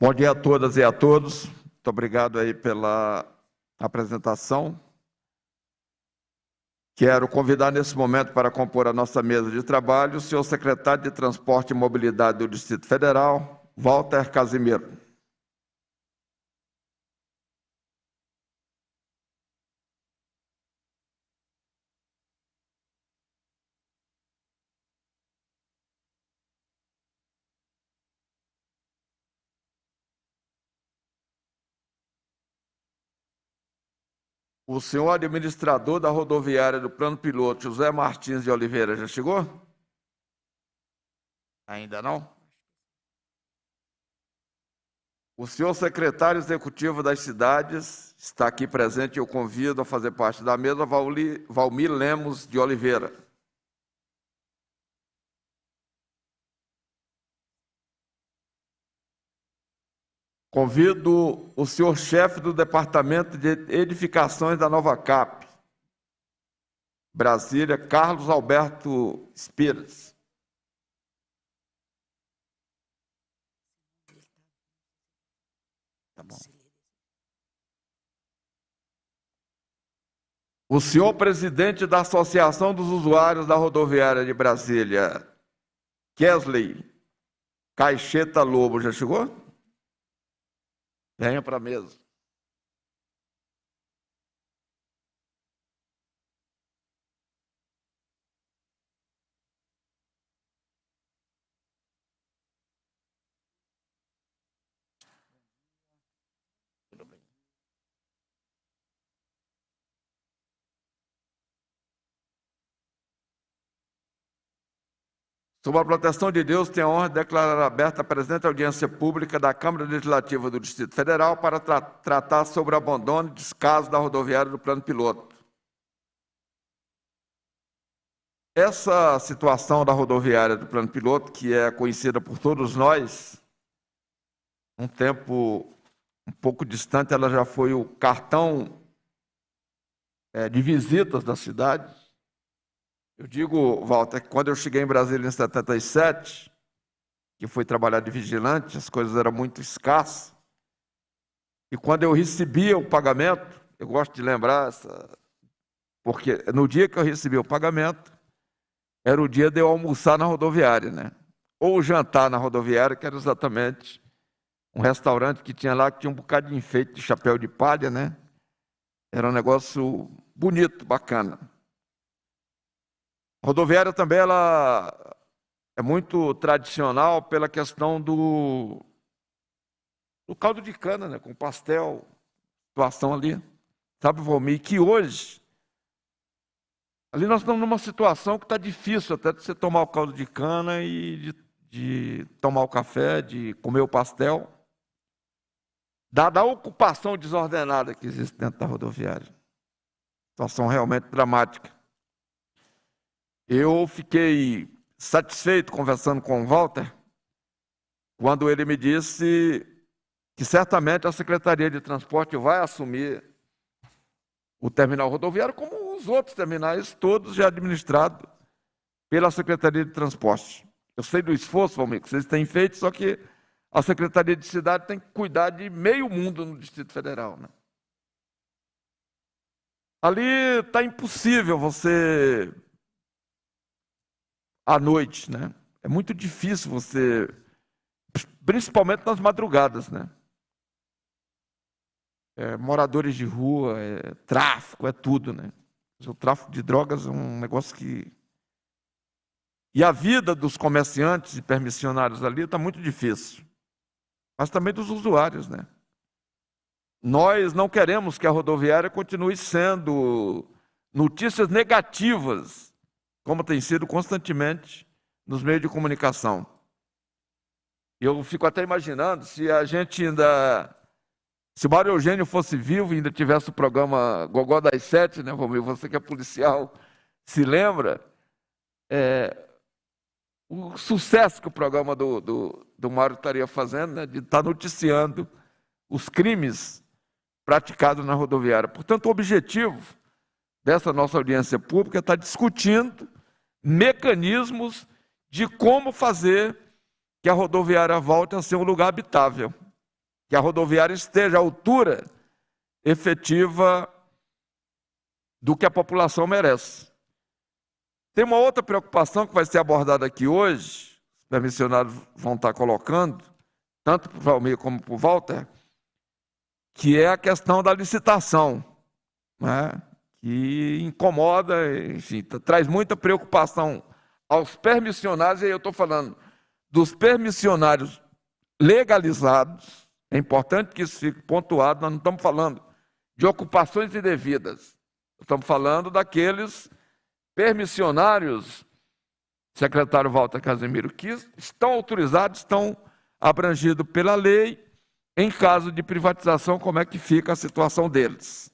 Bom dia a todas e a todos. Muito obrigado aí pela apresentação. Quero convidar nesse momento para compor a nossa mesa de trabalho o senhor secretário de Transporte e Mobilidade do Distrito Federal, Walter Casimiro. O senhor administrador da rodoviária do Plano Piloto, José Martins de Oliveira, já chegou? Ainda não? O senhor secretário executivo das cidades está aqui presente e eu convido a fazer parte da mesa Valmir Lemos de Oliveira. Convido o senhor chefe do Departamento de Edificações da Nova Cap, Brasília, Carlos Alberto Spiras. Tá bom. O senhor presidente da Associação dos Usuários da Rodoviária de Brasília, Kesley Caixeta Lobo, já chegou? Venha para a mesa. Sob a proteção de Deus, tenho a honra de declarar aberta a presente audiência pública da Câmara Legislativa do Distrito Federal para tratar sobre o abandono e descaso da rodoviária do Plano Piloto. Essa situação da rodoviária do Plano Piloto, que é conhecida por todos nós, um tempo um pouco distante, ela já foi o cartão de visitas da cidade. Eu digo, Walter, que quando eu cheguei em Brasília em 77, que fui trabalhar de vigilante, as coisas eram muito escassas, e quando eu recebia o pagamento, eu gosto de lembrar, porque no dia que eu recebi o pagamento, era o dia de eu almoçar na rodoviária, né? Ou jantar na rodoviária, que era exatamente um restaurante que tinha lá, que tinha um bocado de enfeite de chapéu de palha, né? Era um negócio bonito, bacana. A rodoviária também ela é muito tradicional pela questão do caldo de cana, né, com pastel, situação ali. Sabe, Valmir, que hoje, ali nós estamos numa situação que está difícil até de você tomar o caldo de cana e de tomar o café, de comer o pastel, dada a ocupação desordenada que existe dentro da rodoviária. Situação realmente dramática. Eu fiquei satisfeito conversando com o Walter, quando ele me disse que certamente a Secretaria de Transporte vai assumir o terminal rodoviário, como os outros terminais, todos já administrados pela Secretaria de Transporte. Eu sei do esforço, Valmir, que vocês têm feito, só que a Secretaria de Cidade tem que cuidar de meio mundo no Distrito Federal, né? Ali está impossível você... à noite, né? É muito difícil você, principalmente nas madrugadas, né? Moradores de rua, tráfico, é tudo, né? O tráfico de drogas é um negócio que... E a vida dos comerciantes e permissionários ali está muito difícil. Mas também dos usuários, né? Nós não queremos que a rodoviária continue sendo notícias negativas, como tem sido constantemente nos meios de comunicação. Eu fico até imaginando se a gente ainda... Se o Mário Eugênio fosse vivo e ainda tivesse o programa Gogó das Sete, né, Valmir, você que é policial, se lembra, o sucesso que o programa do Mário estaria fazendo, né, de estar noticiando os crimes praticados na rodoviária. Portanto, o objetivo dessa nossa audiência pública está discutindo mecanismos de como fazer que a rodoviária volte a ser um lugar habitável. que a rodoviária esteja à altura efetiva do que a população merece. Tem uma outra preocupação que vai ser abordada aqui hoje, os permissionários vão estar colocando, tanto para o Valmir como para o Walter, que é a questão da licitação, né? Que incomoda, enfim, traz muita preocupação aos permissionários, e aí eu estou falando dos permissionários legalizados. É importante que isso fique pontuado, nós não estamos falando de ocupações indevidas, estamos falando daqueles permissionários, secretário Walter Casemiro, que estão autorizados, estão abrangidos pela lei. Em caso de privatização, como é que fica a situação deles?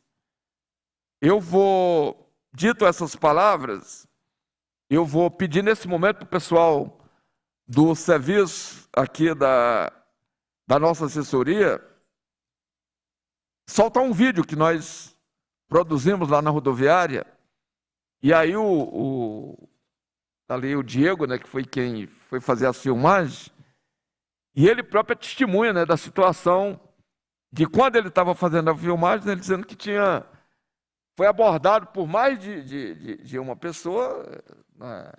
Eu vou, dito essas palavras, eu vou pedir nesse momento para o pessoal do serviço aqui da nossa assessoria soltar um vídeo que nós produzimos lá na rodoviária. E aí ali o Diego, né, que foi quem foi fazer as filmagens, e ele próprio é testemunha, né, da situação de quando ele estava fazendo a filmagem, ele dizendo que foi abordado por mais de uma pessoa, né,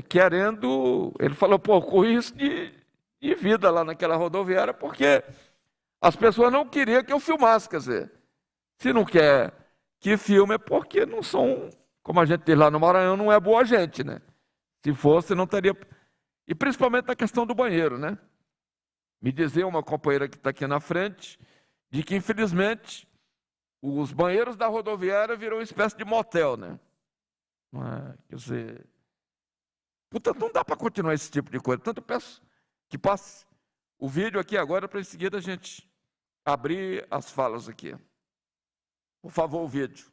querendo, ele falou, pô, com isso de vida lá naquela rodoviária, porque as pessoas não queriam que eu filmasse, quer dizer, se não quer que filme é porque não são, como a gente diz lá no Maranhão, não é boa gente, né? Se fosse, não teria... E principalmente na questão do banheiro, né? Me dizia uma companheira que está aqui na frente, de que, infelizmente, os banheiros da rodoviária viram uma espécie de motel, né? Quer dizer... Portanto, não dá para continuar esse tipo de coisa. Tanto eu peço que passe o vídeo aqui agora, para em seguida a gente abrir as falas aqui. Por favor, o vídeo.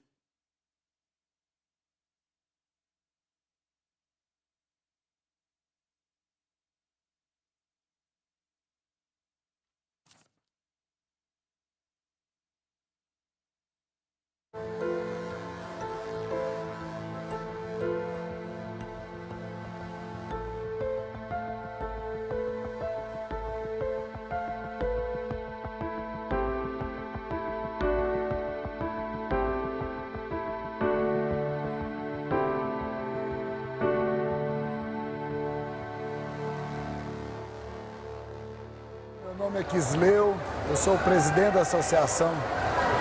Meu nome é Quisleu, eu sou o presidente da Associação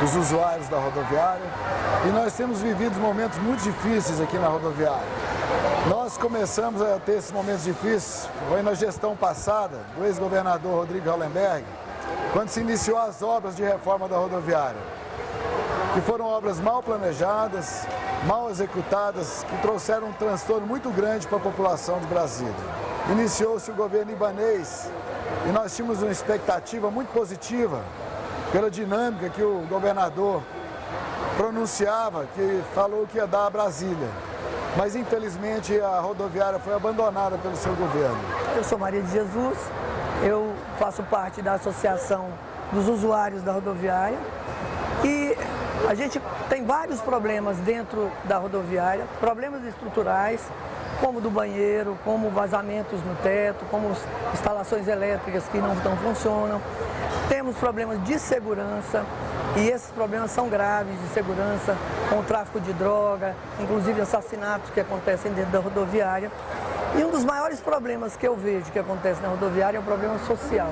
dos Usuários da Rodoviária e nós temos vivido momentos muito difíceis aqui na rodoviária. Nós começamos a ter esses momentos difíceis, foi na gestão passada do ex-governador Rodrigo Hollenberg, quando se iniciou as obras de reforma da rodoviária, que foram obras mal planejadas, mal executadas, que trouxeram um transtorno muito grande para a população de Brasília. Iniciou-se o governo ibanês e nós tínhamos uma expectativa muito positiva pela dinâmica que o governador pronunciava, que falou que ia dar a Brasília. Mas, infelizmente, a rodoviária foi abandonada pelo seu governo. Eu sou Maria de Jesus, eu faço parte da Associação dos Usuários da Rodoviária e a gente tem vários problemas dentro da rodoviária, problemas estruturais, como do banheiro, como vazamentos no teto, como instalações elétricas que não funcionam. Temos problemas de segurança e esses problemas são graves de segurança, com o tráfico de droga, inclusive assassinatos que acontecem dentro da rodoviária. E um dos maiores problemas que eu vejo que acontece na rodoviária é o problema social.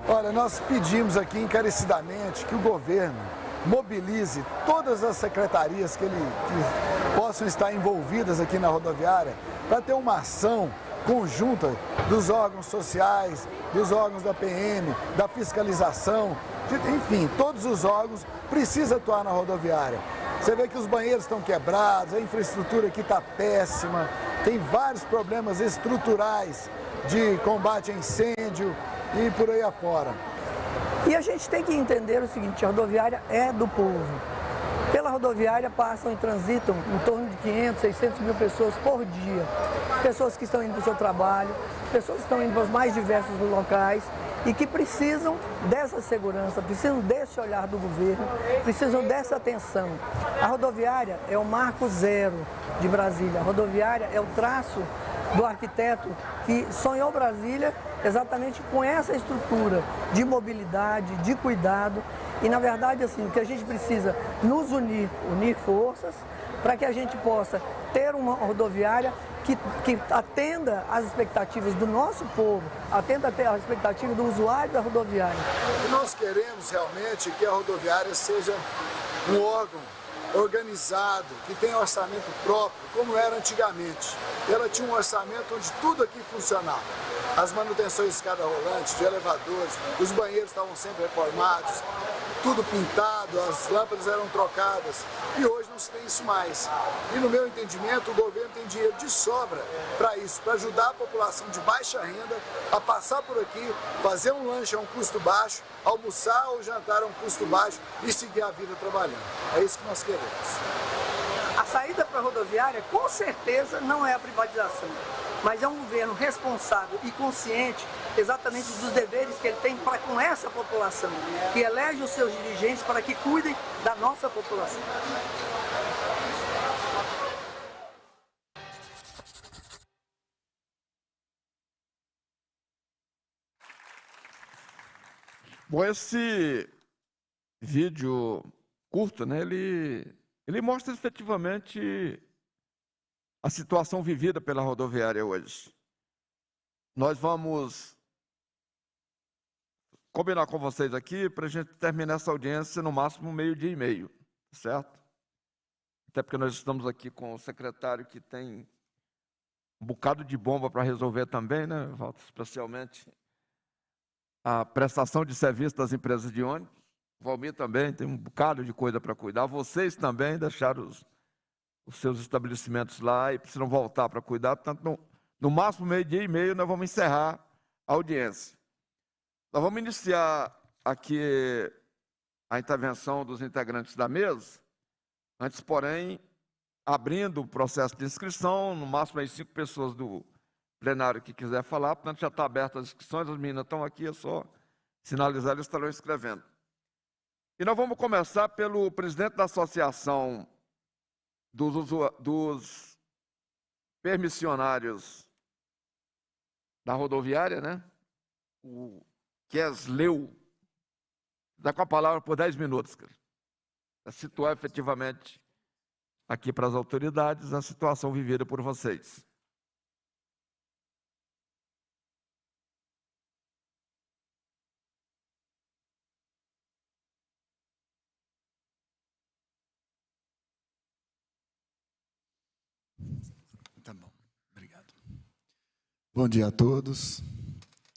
Olha, nós pedimos aqui encarecidamente que o governo mobilize todas as secretarias que possam estar envolvidas aqui na rodoviária para ter uma ação conjunta dos órgãos sociais, dos órgãos da PM, da fiscalização, enfim, todos os órgãos precisam atuar na rodoviária. Você vê que os banheiros estão quebrados, a infraestrutura aqui está péssima, tem vários problemas estruturais de combate a incêndio e por aí afora. E a gente tem que entender o seguinte, a rodoviária é do povo. Pela rodoviária passam e transitam em torno de 500, 600 mil pessoas por dia. Pessoas que estão indo para o seu trabalho, pessoas estão indo para os mais diversos locais e que precisam dessa segurança, precisam desse olhar do governo, precisam dessa atenção. A rodoviária é o marco zero de Brasília, a rodoviária é o traço do arquiteto que sonhou Brasília exatamente com essa estrutura de mobilidade, de cuidado. E, na verdade, assim, o que a gente precisa nos unir forças para que a gente possa ter uma rodoviária que atenda às expectativas do nosso povo, atenda às expectativas do usuário da rodoviária. E nós queremos realmente que a rodoviária seja um órgão organizado, que tenha orçamento próprio, como era antigamente. Ela tinha um orçamento onde tudo aqui funcionava. As manutenções de escada rolante, de elevadores, os banheiros estavam sempre reformados, tudo pintado, as lâmpadas eram trocadas. E hoje não se tem isso mais. E no meu entendimento, o governo tem dinheiro de sobra para isso, para ajudar a população de baixa renda a passar por aqui, fazer um lanche a um custo baixo, almoçar ou jantar a um custo baixo e seguir a vida trabalhando. É isso que nós queremos. A saída para a rodoviária, com certeza, não é a privatização, mas é um governo responsável e consciente exatamente dos deveres que ele tem para com essa população, que elege os seus dirigentes para que cuidem da nossa população. Bom, esse vídeo curto, né, ele mostra efetivamente a situação vivida pela rodoviária hoje. Nós vamos combinar com vocês aqui para a gente terminar essa audiência no máximo 12h30, certo? Até porque nós estamos aqui com o secretário que tem um bocado de bomba para resolver também, né, Walter? Especialmente a prestação de serviço das empresas de ônibus. O Valmir também tem um bocado de coisa para cuidar. Vocês também deixaram os seus estabelecimentos lá e precisam voltar para cuidar. Portanto, no máximo 12h30 nós vamos encerrar a audiência. Nós vamos iniciar aqui a intervenção dos integrantes da mesa, antes, porém, abrindo o processo de inscrição, no máximo aí 5 pessoas do plenário que quiser falar, portanto já está aberta as inscrições, as meninas estão aqui, é só sinalizar, eles estarão escrevendo. E nós vamos começar pelo presidente da Associação dos Permissionários da Rodoviária, né? O Kesleu. Dá com a palavra por 10 minutos, para situar efetivamente aqui para as autoridades a situação vivida por vocês. Tá bom, obrigado. Bom dia a todos.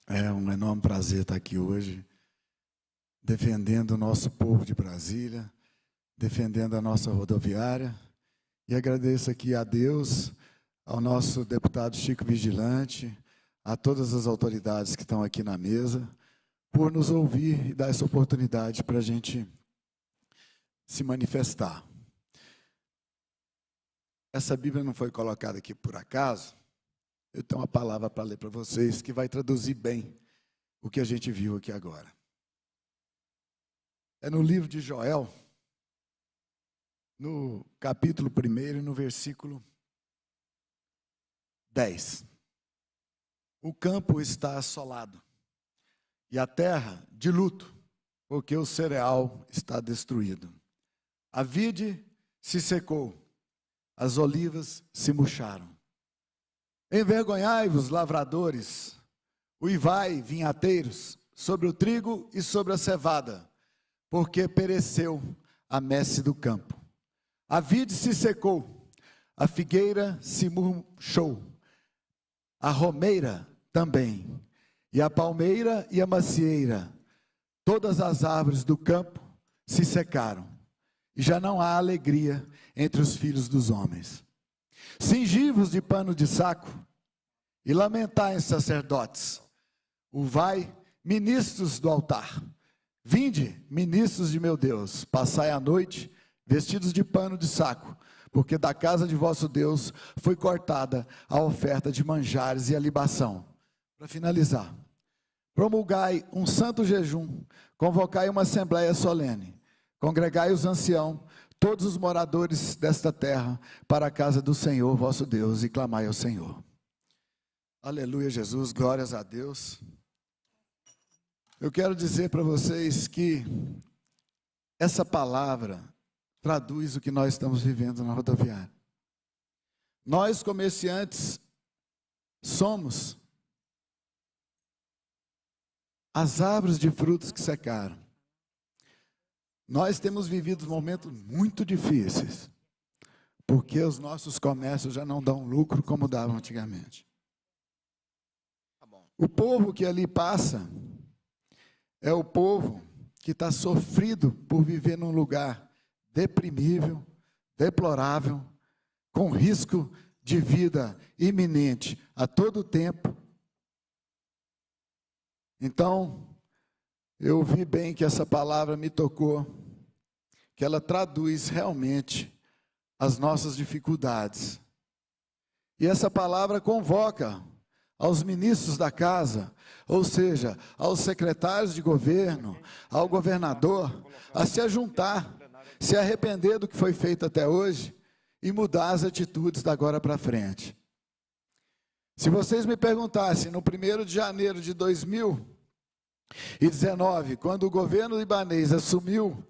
É um enorme prazer estar aqui hoje, defendendo o nosso povo de Brasília, defendendo a nossa rodoviária. E agradeço aqui a Deus, ao nosso deputado Chico Vigilante, a todas as autoridades que estão aqui na mesa, por nos ouvir e dar essa oportunidade para a gente se manifestar. Essa Bíblia não foi colocada aqui por acaso. Eu tenho uma palavra para ler para vocês que vai traduzir bem o que a gente viu aqui agora. É no livro de Joel, no capítulo 1 e no versículo 10. O campo está assolado e a terra de luto, porque o cereal está destruído. A vide se secou, as olivas se murcharam. Envergonhai-vos, lavradores, uivai, vinhateiros, sobre o trigo e sobre a cevada, porque pereceu a messe do campo. A vide se secou, a figueira se murchou, a romeira também, e a palmeira e a macieira, todas as árvores do campo se secaram, e já não há alegria entre os filhos dos homens. Cingivos de pano de saco, e lamentai, sacerdotes, vai, ministros do altar, vinde, ministros de meu Deus, passai a noite, vestidos de pano de saco, porque da casa de vosso Deus foi cortada a oferta de manjares e a libação. Para finalizar, promulgai um santo jejum, convocai uma assembleia solene, congregai os anciãos, todos os moradores desta terra, para a casa do Senhor vosso Deus, e clamai ao Senhor. Aleluia, Jesus, glórias a Deus. Eu quero dizer para vocês que essa palavra traduz o que nós estamos vivendo na rodoviária. Nós, comerciantes, somos as árvores de frutos que secaram. Nós temos vivido momentos muito difíceis, porque os nossos comércios já não dão lucro como davam antigamente. O povo que ali passa é o povo que está sofrido por viver num lugar deprimível, deplorável, com risco de vida iminente a todo tempo. Então, eu vi bem que essa palavra me tocou, que ela traduz realmente as nossas dificuldades. E essa palavra convoca aos ministros da casa, ou seja, aos secretários de governo, ao governador, a se ajuntar, se arrepender do que foi feito até hoje e mudar as atitudes da agora para frente. Se vocês me perguntassem, no 1º de janeiro de 2019, quando o governo libanês assumiu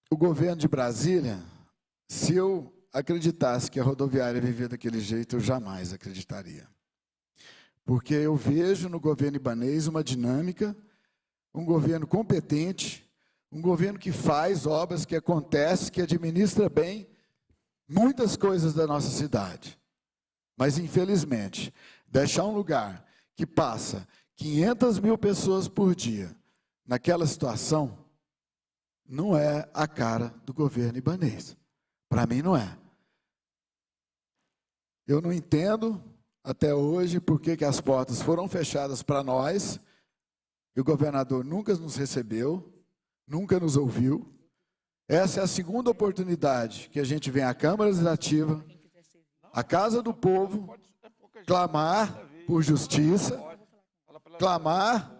o governo de Brasília, se eu acreditasse que a rodoviária vivia daquele jeito, eu jamais acreditaria. Porque eu vejo no governo libanês uma dinâmica, um governo competente, um governo que faz obras, que acontece, que administra bem muitas coisas da nossa cidade. Mas, infelizmente, deixar um lugar que passa 500 mil pessoas por dia naquela situação, não é a cara do governo libanês. Para mim, não é. Eu não entendo, até hoje, por que as portas foram fechadas para nós, e o governador nunca nos recebeu, nunca nos ouviu. Essa é a segunda oportunidade que a gente vem à Câmara Legislativa, à Casa do Povo, clamar por justiça, clamar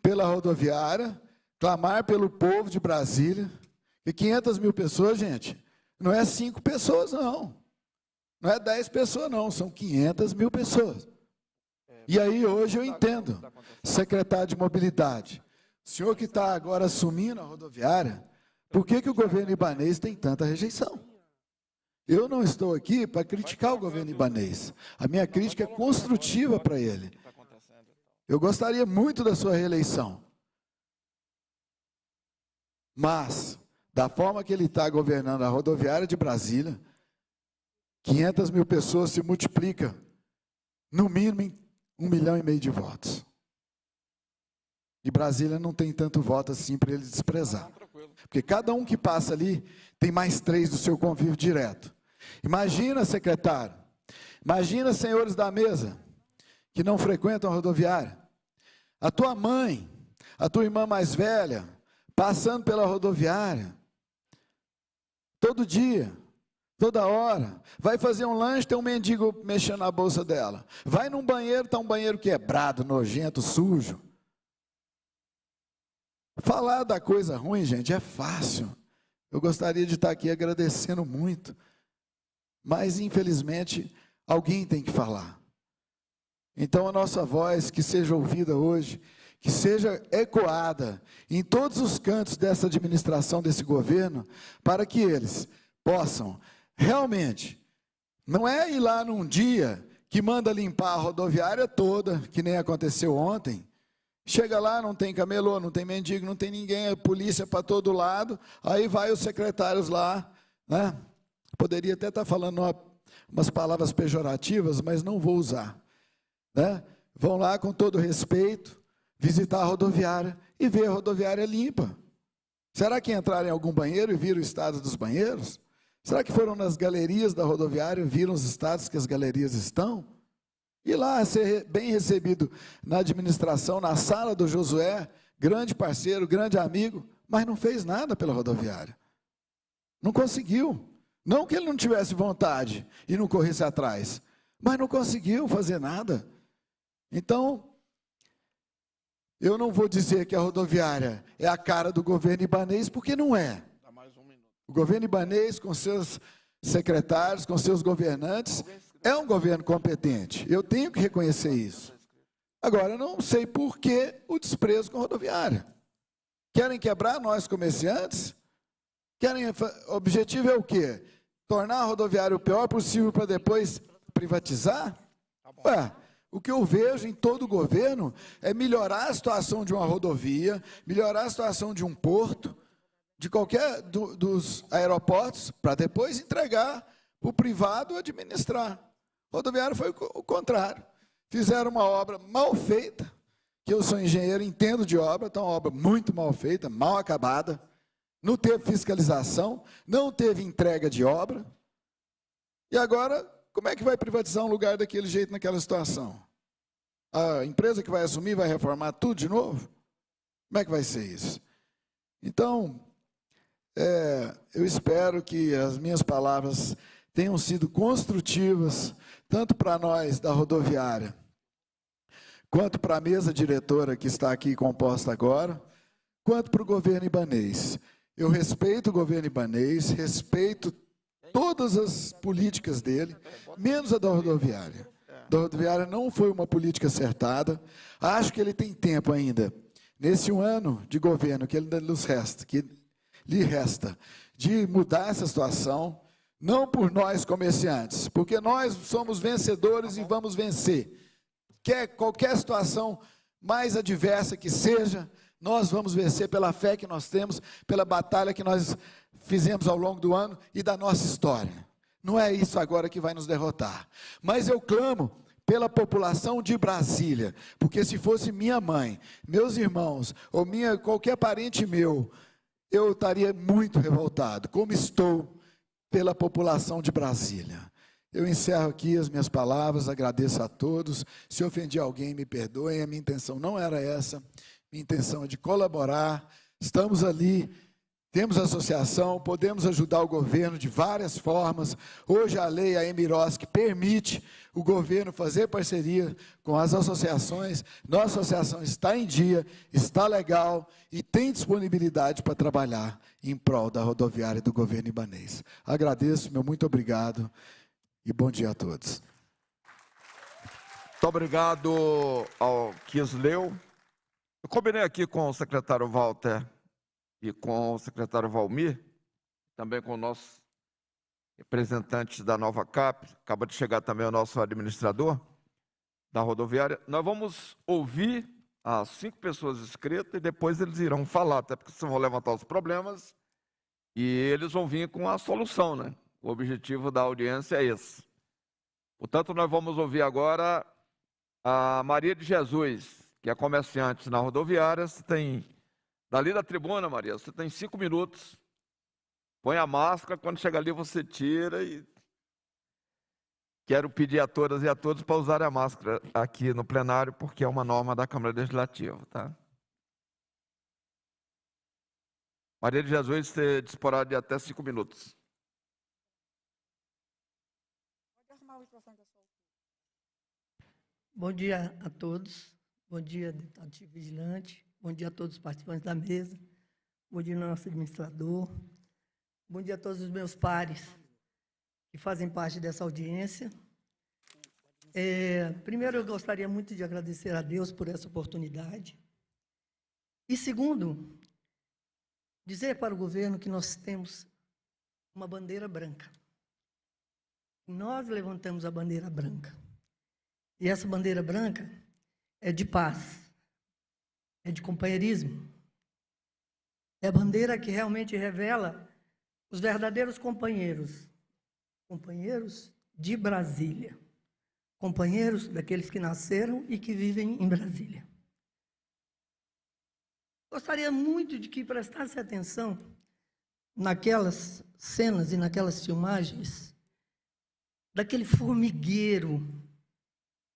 pela rodoviária, clamar pelo povo de Brasília. E 500 mil pessoas, gente, não é 5 pessoas, não. Não é 10 pessoas, não, são 500 mil pessoas. E aí, hoje, eu entendo, secretário de Mobilidade, o senhor que está agora assumindo a rodoviária, por que o governo libanês tem tanta rejeição? Eu não estou aqui para criticar o governo libanês. A minha crítica é construtiva para ele. Eu gostaria muito da sua reeleição. Mas, da forma que ele está governando a rodoviária de Brasília, 500 mil pessoas se multiplica, no mínimo, em 1,5 milhão de votos. E Brasília não tem tanto voto assim para ele desprezar. Porque cada um que passa ali, tem mais 3 do seu convívio direto. Imagina, secretário, imagina, senhores da mesa, que não frequentam a rodoviária. A tua mãe, a tua irmã mais velha, passando pela rodoviária, todo dia, toda hora, vai fazer um lanche, tem um mendigo mexendo na bolsa dela. Vai num banheiro, está um banheiro quebrado, nojento, sujo. Falar da coisa ruim, gente, é fácil. Eu gostaria de estar aqui agradecendo muito. Mas, infelizmente, alguém tem que falar. Então, a nossa voz, que seja ouvida hoje, que seja ecoada em todos os cantos dessa administração, desse governo, para que eles possam realmente, não é ir lá num dia que manda limpar a rodoviária toda, que nem aconteceu ontem. Chega lá, não tem camelô, não tem mendigo, não tem ninguém, a polícia para todo lado, aí vai os secretários lá, né? Poderia até estar falando umas palavras pejorativas, mas não vou usar, né? Vão lá com todo respeito, visitar a rodoviária e ver a rodoviária limpa. Será que entraram em algum banheiro e viram o estado dos banheiros? Será que foram nas galerias da rodoviária e viram os estados que as galerias estão? E lá ser bem recebido na administração, na sala do Josué, grande parceiro, grande amigo, mas não fez nada pela rodoviária. Não conseguiu. Não que ele não tivesse vontade e não corresse atrás, mas não conseguiu fazer nada. Então, eu não vou dizer que a rodoviária é a cara do governo ibanês, porque não é. O governo ibanês, com seus secretários, com seus governantes, é um governo competente. Eu tenho que reconhecer isso. Agora, eu não sei por que o desprezo com a rodoviária. Querem quebrar nós comerciantes? O objetivo é o quê? Tornar a rodoviária o pior possível para depois privatizar? Ué, o que eu vejo em todo o governo é melhorar a situação de uma rodovia, melhorar a situação de um porto, de qualquer dos aeroportos, para depois entregar para o privado administrar. Rodoviário foi o contrário. Fizeram uma obra mal feita, que eu sou engenheiro, entendo de obra, então uma obra muito mal feita, mal acabada, não teve fiscalização, não teve entrega de obra, e agora, como é que vai privatizar um lugar daquele jeito, naquela situação? A empresa que vai assumir vai reformar tudo de novo? Como é que vai ser isso? Então, eu espero que as minhas palavras tenham sido construtivas, tanto para nós da rodoviária, quanto para a mesa diretora que está aqui composta agora, quanto para o governo ibanês. Eu respeito o governo ibanês, respeito todas as políticas dele, menos a da rodoviária. Da rodoviária não foi uma política acertada. Acho que ele tem tempo ainda, nesse um ano de governo que lhe resta, de mudar essa situação, não por nós comerciantes, porque nós somos vencedores e vamos vencer. Qualquer situação mais adversa que seja, nós vamos vencer pela fé que nós temos, pela batalha que nós fizemos ao longo do ano e da nossa história. Não é isso agora que vai nos derrotar. Mas eu clamo pela população de Brasília, porque se fosse minha mãe, meus irmãos, ou qualquer parente meu, eu estaria muito revoltado, como estou pela população de Brasília. Eu encerro aqui as minhas palavras, agradeço a todos. Se ofendi alguém, me perdoem, a minha intenção não era essa. Minha intenção é de colaborar. Estamos ali, temos associação, podemos ajudar o governo de várias formas. Hoje a lei, a Emiroski, permite o governo fazer parceria com as associações. Nossa associação está em dia, está legal e tem disponibilidade para trabalhar em prol da rodoviária do governo ibanês. Agradeço, meu muito obrigado. E bom dia a todos. Muito obrigado ao Kisleu. Eu combinei aqui com o secretário Walter e com o secretário Valmir, também com o nosso representante da Nova Cap, acaba de chegar também o nosso administrador da rodoviária. Nós vamos ouvir as 5 pessoas inscritas e depois eles irão falar, até porque vocês vão levantar os problemas e eles vão vir com a solução, né? O objetivo da audiência é esse. Portanto, nós vamos ouvir agora a Maria de Jesus, que é comerciante na rodoviária. Você tem, dali da tribuna, Maria, você tem 5 minutos. Põe a máscara, quando chega ali você tira e... Quero pedir a todas e a todos para usarem a máscara aqui no plenário, porque é uma norma da Câmara Legislativa, tá? Maria de Jesus, você disporá de até 5 minutos. Bom dia a todos, bom dia, deputado Chico Vigilante, bom dia a todos os participantes da mesa, bom dia nosso administrador, bom dia a todos os meus pares que fazem parte dessa audiência. Primeiro, eu gostaria muito de agradecer a Deus por essa oportunidade. E segundo, dizer para o governo que nós temos uma bandeira branca. Nós levantamos a bandeira branca. E essa bandeira branca é de paz, é de companheirismo. É a bandeira que realmente revela os verdadeiros companheiros. Companheiros de Brasília. Companheiros daqueles que nasceram e que vivem em Brasília. Gostaria muito de que prestasse atenção naquelas cenas e naquelas filmagens daquele formigueiro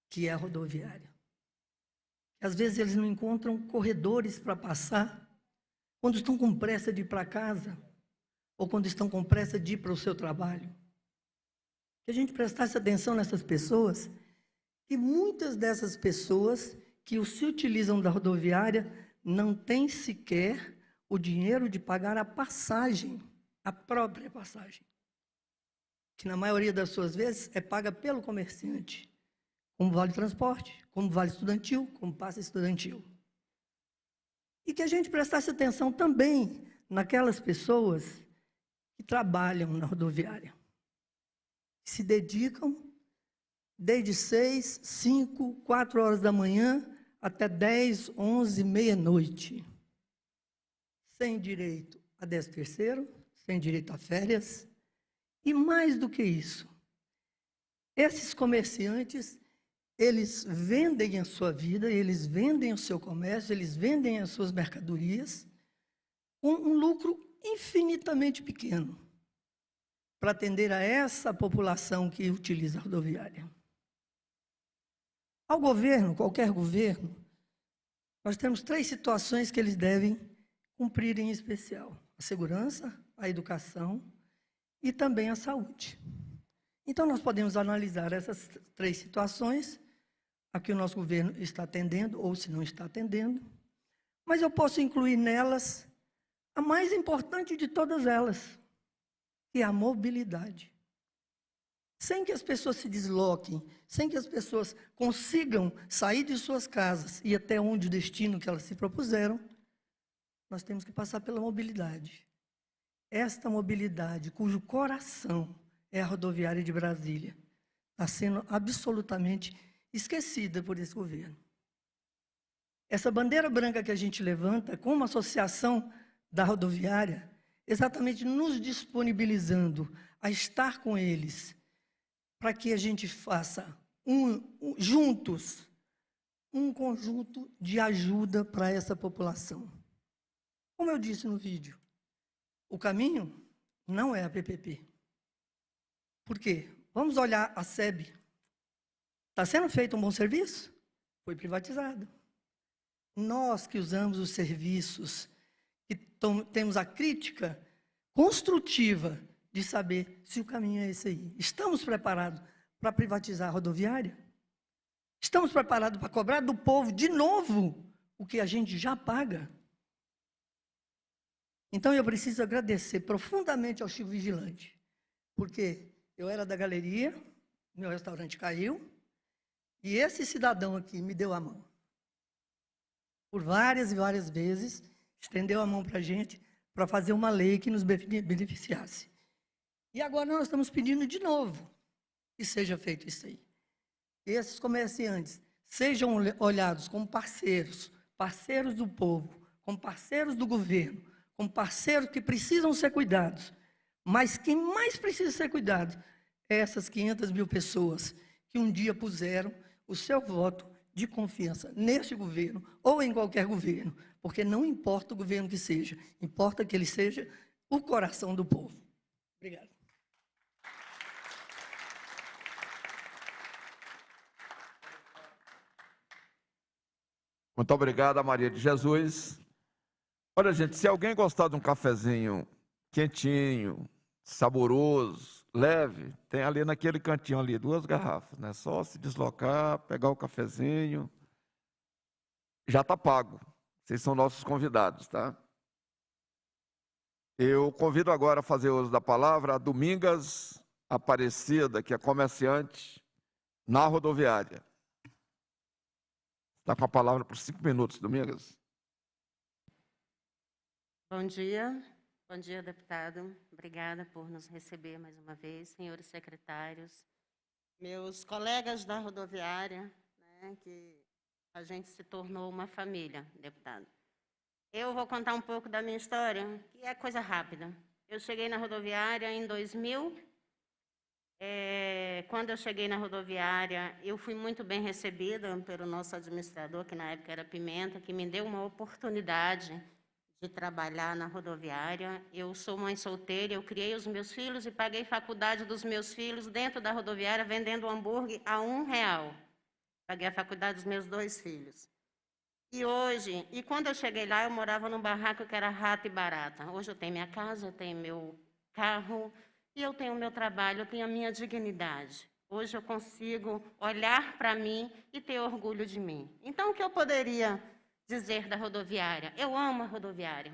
que é a rodoviária. Às vezes eles não encontram corredores para passar quando estão com pressa de ir para casa ou quando estão com pressa de ir para o seu trabalho. que a gente prestasse atenção nessas pessoas, que muitas dessas pessoas que se utilizam da rodoviária não têm sequer o dinheiro de pagar a passagem, a própria passagem, que na maioria das suas vezes é paga pelo comerciante, como vale transporte, como vale estudantil, como passe estudantil. E que a gente prestasse atenção também naquelas pessoas que trabalham na rodoviária, que se dedicam desde 6, 5, 4 horas da manhã até 10, 11, meia-noite, sem direito a 13º, sem direito a férias, e mais do que isso, esses comerciantes, eles vendem a sua vida, eles vendem o seu comércio, eles vendem as suas mercadorias com um lucro infinitamente pequeno para atender a essa população que utiliza a rodoviária. Ao governo, qualquer governo, nós temos 3 situações que eles devem cumprir em especial: a segurança, a educação e também a saúde. Então, nós podemos analisar essas 3 situações a que o nosso governo está atendendo, ou se não está atendendo, mas eu posso incluir nelas a mais importante de todas elas, que é a mobilidade. Sem que as pessoas se desloquem, sem que as pessoas consigam sair de suas casas e até onde o destino que elas se propuseram, nós temos que passar pela mobilidade. Esta mobilidade, cujo coração é a rodoviária de Brasília, está sendo absolutamente esquecida por esse governo. Essa bandeira branca que a gente levanta como associação da rodoviária, exatamente nos disponibilizando a estar com eles, para que a gente faça juntos um conjunto de ajuda para essa população. Como eu disse no vídeo, o caminho não é a PPP. Por quê? Vamos olhar a SEB. Está sendo feito um bom serviço? Foi privatizado. Nós que usamos os serviços, que temos a crítica construtiva de saber se o caminho é esse aí. Estamos preparados para privatizar a rodoviária? Estamos preparados para cobrar do povo de novo o que a gente já paga? Então eu preciso agradecer profundamente ao Chico Vigilante, porque eu era da galeria, meu restaurante caiu, e esse cidadão aqui me deu a mão. Por várias e várias vezes, estendeu a mão para a gente para fazer uma lei que nos beneficiasse. E agora nós estamos pedindo de novo que seja feito isso aí. Esses comerciantes sejam olhados como parceiros, parceiros do povo, como parceiros do governo, como parceiros que precisam ser cuidados. Mas quem mais precisa ser cuidado é essas 500 mil pessoas que um dia puseram o seu voto de confiança neste governo ou em qualquer governo, porque não importa o governo que seja, importa que ele seja o coração do povo. Obrigado. Muito obrigado, Maria de Jesus. Olha, gente, se alguém gostar de um cafezinho quentinho, saboroso, leve, tem ali naquele cantinho ali 2 garrafas, né? Só se deslocar, pegar o cafezinho, já está pago. Vocês são nossos convidados, tá? Eu convido agora a fazer uso da palavra a Domingas Aparecida, que é comerciante na rodoviária. Está com a palavra por 5 minutos, Domingas. Bom dia, deputado. Obrigada por nos receber mais uma vez, senhores secretários, meus colegas da rodoviária, né, que a gente se tornou uma família, deputado. Eu vou contar um pouco da minha história, que é coisa rápida. Eu cheguei na rodoviária em 2000. Quando eu cheguei na rodoviária, eu fui muito bem recebida pelo nosso administrador, que na época era Pimenta, que me deu uma oportunidade de trabalhar na rodoviária. Eu sou mãe solteira, eu criei os meus filhos e paguei faculdade dos meus filhos dentro da rodoviária, vendendo hambúrguer a R$1. Paguei a faculdade dos meus 2 filhos. E quando eu cheguei lá, eu morava num barraco que era rato e barata. Hoje eu tenho minha casa, eu tenho meu carro, E eu tenho o meu trabalho, eu tenho a minha dignidade. Hoje eu consigo olhar para mim e ter orgulho de mim. Então, o que eu poderia dizer da rodoviária? Eu amo a rodoviária.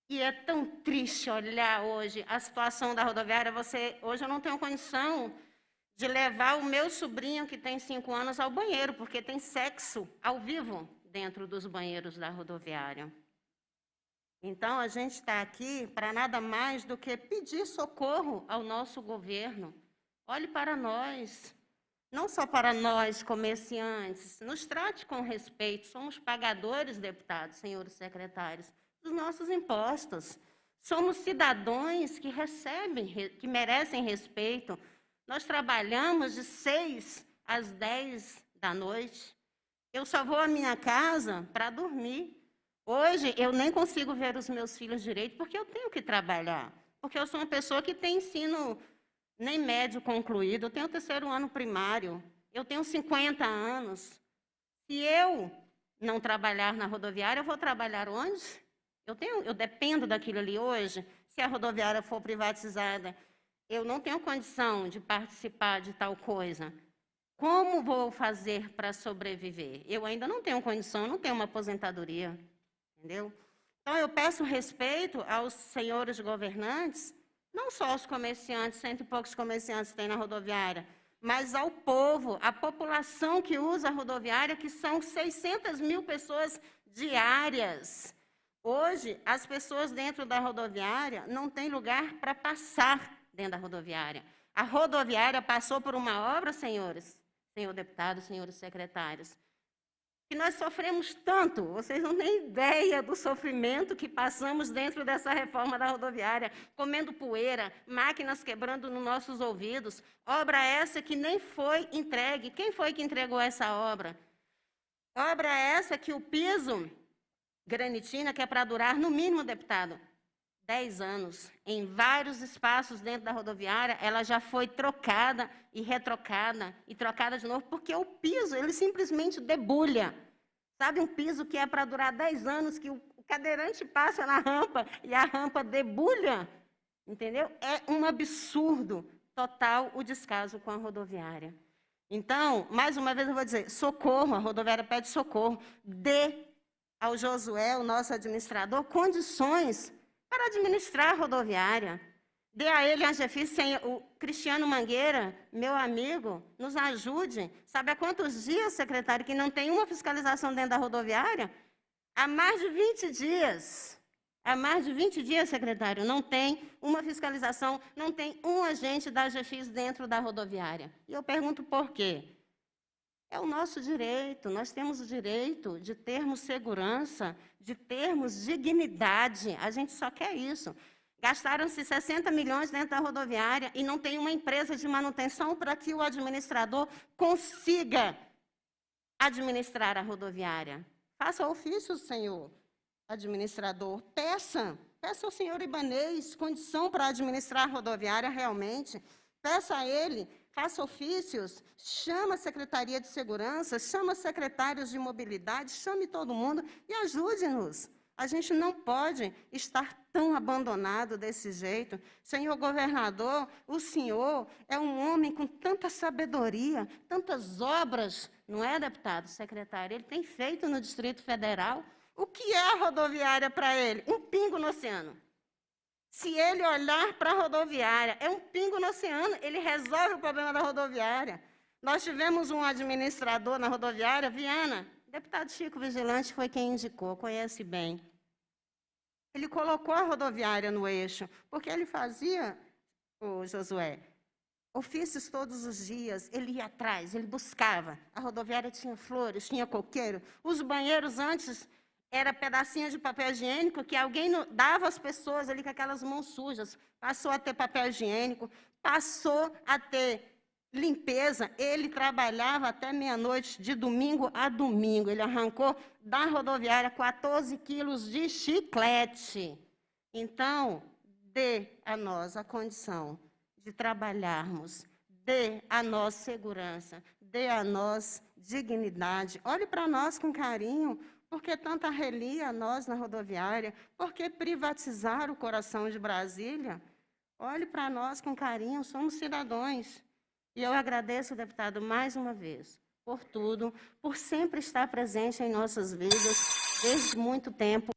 E é tão triste olhar hoje a situação da rodoviária. Hoje eu não tenho condição de levar o meu sobrinho, que tem 5 anos, ao banheiro, porque tem sexo ao vivo dentro dos banheiros da rodoviária. Então, a gente está aqui para nada mais do que pedir socorro ao nosso governo. Olhe para nós, não só para nós, comerciantes, nos trate com respeito. Somos pagadores, deputados, senhores secretários, dos nossos impostos. Somos cidadãos que recebem, que merecem respeito. Nós trabalhamos de 6 às 10 da noite. Eu só vou à minha casa para dormir. Hoje, eu nem consigo ver os meus filhos direito, porque eu tenho que trabalhar. Porque eu sou uma pessoa que tem ensino nem médio concluído, eu tenho o 3º ano primário, eu tenho 50 anos. Se eu não trabalhar na rodoviária, eu vou trabalhar onde? Eu dependo daquilo ali hoje. Se a rodoviária for privatizada, eu não tenho condição de participar de tal coisa. Como vou fazer para sobreviver? Eu ainda não tenho condição, não tenho uma aposentadoria. Entendeu? Então, eu peço respeito aos senhores governantes, não só aos comerciantes, 100 e poucos comerciantes que tem na rodoviária, mas ao povo, à população que usa a rodoviária, que são 600 mil pessoas diárias. Hoje, as pessoas dentro da rodoviária não têm lugar para passar dentro da rodoviária. A rodoviária passou por uma obra, senhores, senhor deputado, senhores secretários, que nós sofremos tanto, vocês não têm ideia do sofrimento que passamos dentro dessa reforma da rodoviária, comendo poeira, máquinas quebrando nos nossos ouvidos, obra essa que nem foi entregue. Quem foi que entregou essa obra? Obra essa que o piso granitina, que é para durar, no mínimo, deputado, 10 anos. Em vários espaços dentro da rodoviária, ela já foi trocada e retrocada e trocada de novo, porque o piso, ele simplesmente debulha. Sabe, um piso que é para durar 10 anos, que o cadeirante passa na rampa e a rampa debulha, entendeu? É um absurdo total o descaso com a rodoviária. Então, mais uma vez eu vou dizer, socorro, a rodoviária pede socorro, dê ao Josué, o nosso administrador, condições para administrar a rodoviária. Dê a ele a chefia, o Cristiano Mangueira, meu amigo, nos ajude. Sabe há quantos dias, secretário, que não tem uma fiscalização dentro da rodoviária? Há mais de 20 dias. Há mais de 20 dias, secretário, não tem uma fiscalização, não tem um agente da GFIS dentro da rodoviária. E eu pergunto por quê? É o nosso direito, nós temos o direito de termos segurança, de termos dignidade. A gente só quer isso. Gastaram-se 60 milhões dentro da rodoviária e não tem uma empresa de manutenção para que o administrador consiga administrar a rodoviária. Faça ofício, senhor administrador. Peça ao senhor Ibanez condição para administrar a rodoviária realmente. Peça a ele, faça ofícios, chama a Secretaria de Segurança, chama secretários de mobilidade, chame todo mundo e ajude-nos. A gente não pode estar tão abandonado desse jeito. Senhor governador, o senhor é um homem com tanta sabedoria, tantas obras, não é, deputado, secretário? Ele tem feito no Distrito Federal. O que é a rodoviária para ele? Um pingo no oceano. Se ele olhar para a rodoviária, é um pingo no oceano, ele resolve o problema da rodoviária. Nós tivemos um administrador na rodoviária, Viana, o deputado Chico Vigilante foi quem indicou, conhece bem. Ele colocou a rodoviária no eixo, porque ele fazia, o Josué, ofícios todos os dias, ele ia atrás, ele buscava. A rodoviária tinha flores, tinha coqueiro. Os banheiros antes era pedacinho de papel higiênico que alguém dava às pessoas ali com aquelas mãos sujas. Passou a ter papel higiênico, passou a ter limpeza. Ele trabalhava até meia-noite, de domingo a domingo. Ele arrancou da rodoviária 14 quilos de chiclete. Então, dê a nós a condição de trabalharmos, dê a nós segurança, dê a nós dignidade. Olhe para nós com carinho. Por que tanta relia a nós na rodoviária? Por que privatizar o coração de Brasília? Olhe para nós com carinho, somos cidadãos. E eu agradeço, deputado, mais uma vez, por tudo, por sempre estar presente em nossas vidas, desde muito tempo.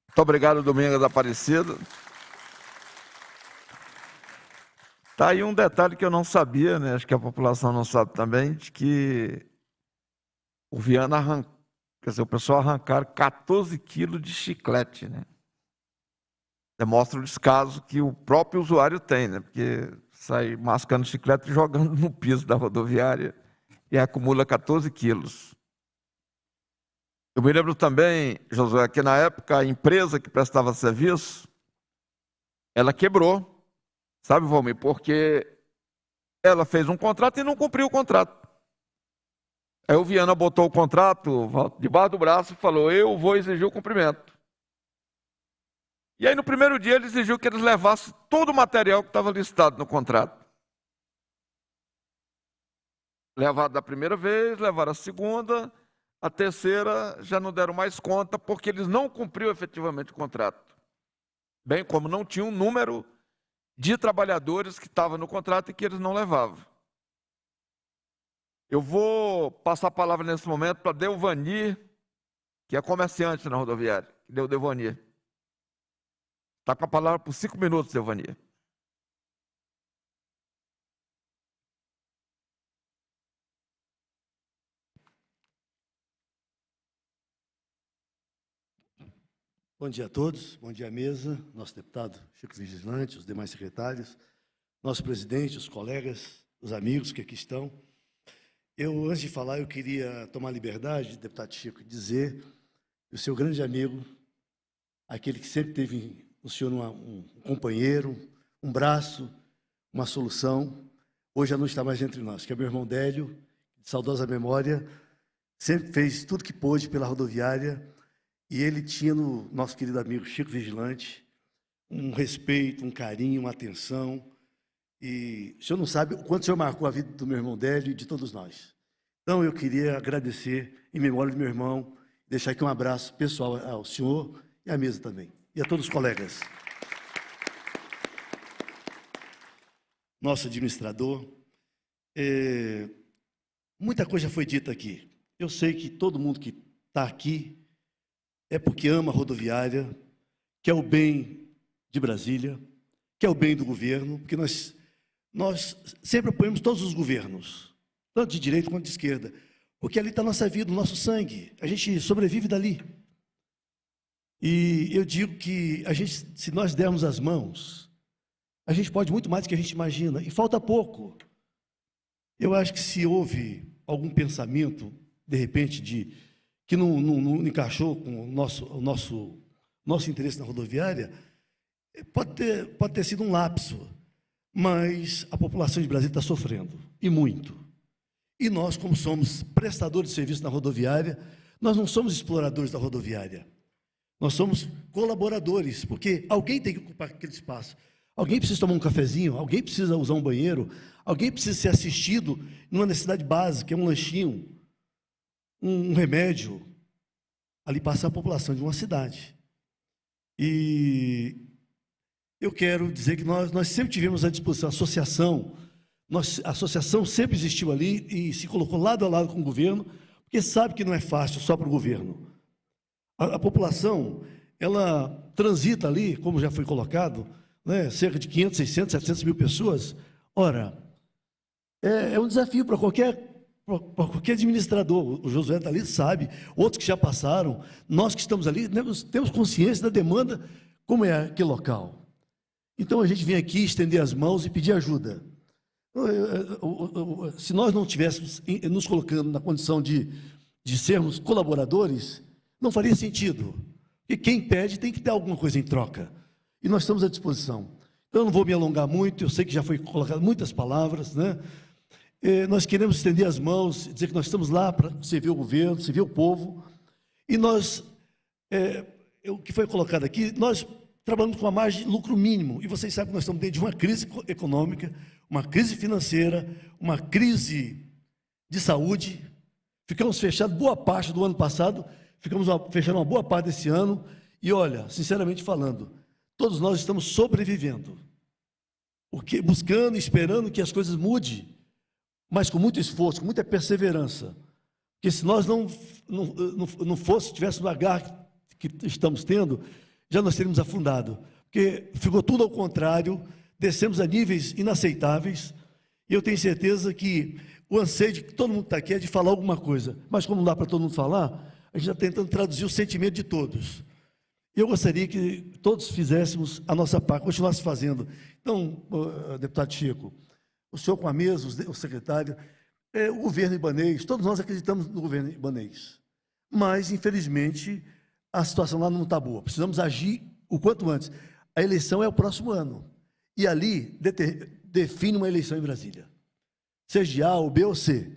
Muito obrigado, Domingos Aparecido. Está aí um detalhe que eu não sabia, né? Acho que a população não sabe também, de que o Viana arrancou, quer dizer, o pessoal arrancaram 14 quilos de chiclete, né? Demonstra o descaso que o próprio usuário tem, né? Porque sai mascando chiclete e jogando no piso da rodoviária e acumula 14 quilos. Eu me lembro também, Josué, que na época a empresa que prestava serviço, ela quebrou. Sabe, Valmir? Porque ela fez um contrato e não cumpriu o contrato. Aí o Viana botou o contrato debaixo do braço e falou: eu vou exigir o cumprimento. E aí no primeiro dia ele exigiu que eles levassem todo o material que estava listado no contrato. Levaram da primeira vez, levaram a segunda, a terceira já não deram mais conta porque eles não cumpriram efetivamente o contrato. Bem como não tinha um número de trabalhadores que estavam no contrato e que eles não levavam. Eu vou passar a palavra nesse momento para Delvanir, que é comerciante na rodoviária. Delvanir. Está com a palavra por 5 minutos, Delvanir. Bom dia a todos, bom dia à mesa, nosso deputado Chico Vigilante, os demais secretários, nosso presidente, os colegas, os amigos que aqui estão. Eu, antes de falar, eu queria tomar a liberdade, deputado Chico, dizer que o seu grande amigo, aquele que sempre teve no senhor um companheiro, um braço, uma solução, hoje já não está mais entre nós, que é meu irmão Délio, de saudosa memória, sempre fez tudo que pôde pela rodoviária. E ele tinha no nosso querido amigo Chico Vigilante um respeito, um carinho, uma atenção. E o senhor não sabe o quanto o senhor marcou a vida do meu irmão Délio e de todos nós. Então eu queria agradecer em memória do meu irmão, deixar aqui um abraço pessoal ao senhor e à mesa também, e a todos os colegas. Nosso administrador, muita coisa foi dita aqui. Eu sei que todo mundo que está aqui é porque ama a rodoviária, quer o bem de Brasília, quer o bem do governo, porque nós sempre apoiamos todos os governos, tanto de direita quanto de esquerda, porque ali está a nossa vida, o nosso sangue, a gente sobrevive dali. E eu digo que se nós dermos as mãos, a gente pode muito mais do que a gente imagina, e falta pouco. Eu acho que se houve algum pensamento, de repente, que não encaixou com o nosso interesse na rodoviária, pode ter sido um lapso, mas a população de Brasília está sofrendo, e muito. E nós, como somos prestadores de serviço na rodoviária, nós não somos exploradores da rodoviária, nós somos colaboradores, porque alguém tem que ocupar aquele espaço, alguém precisa tomar um cafezinho, alguém precisa usar um banheiro, alguém precisa ser assistido numa necessidade básica, é um lanchinho, um remédio. Ali passa a população de uma cidade. E eu quero dizer que nós sempre tivemos à disposição a associação. A associação sempre existiu ali e se colocou lado a lado com o governo, porque sabe que não é fácil só para o governo. A população, ela transita ali, como já foi colocado, né, cerca de 500, 600, 700 mil pessoas. Ora, é um desafio para qualquer administrador. O Josué está ali, sabe, outros que já passaram, nós que estamos ali, temos consciência da demanda, como é aquele local. Então a gente vem aqui estender as mãos e pedir ajuda. Se nós não estivéssemos nos colocando na condição de sermos colaboradores, não faria sentido. Porque quem pede tem que ter alguma coisa em troca. E nós estamos à disposição. Então eu não vou me alongar muito, eu sei que já foi colocado muitas palavras, né? Nós queremos estender as mãos, dizer que nós estamos lá para servir o governo, servir o povo. E nós, o que foi colocado aqui, nós trabalhamos com a margem de lucro mínimo. E vocês sabem que nós estamos dentro de uma crise econômica, uma crise financeira, uma crise de saúde. Ficamos fechados boa parte do ano passado, ficamos fechando uma boa parte desse ano. E olha, sinceramente falando, todos nós estamos sobrevivendo, buscando, esperando que as coisas mudem, mas com muito esforço, com muita perseverança. Porque se nós não tivéssemos a garra que estamos tendo, já nós teríamos afundado. Porque ficou tudo ao contrário, descemos a níveis inaceitáveis, e eu tenho certeza que o anseio de que todo mundo está aqui é de falar alguma coisa, mas como não dá para todo mundo falar, a gente está tentando traduzir o sentimento de todos. Eu gostaria que todos fizéssemos a nossa parte, continuasse fazendo. Então, deputado Chico, o senhor com a mesa, o secretário, o governo ibanês, todos nós acreditamos no governo ibanês, mas, infelizmente, a situação lá não está boa. Precisamos agir o quanto antes. A eleição é o próximo ano, e ali define uma eleição em Brasília, seja de A, ou B ou C.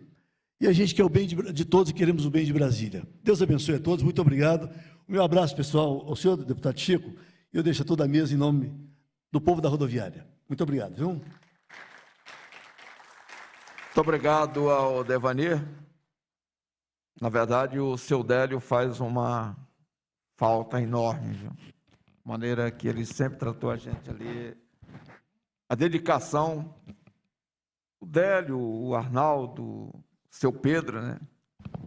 E a gente quer o bem de todos e queremos o bem de Brasília. Deus abençoe a todos, muito obrigado. O meu abraço, pessoal, ao senhor deputado Chico, e eu deixo toda a mesa em nome do povo da rodoviária. Muito obrigado, viu? Muito obrigado ao Devanir. Na verdade, o seu Délio faz uma falta enorme, viu? De maneira que ele sempre tratou a gente ali. A dedicação, o Délio, o Arnaldo, o seu Pedro, né?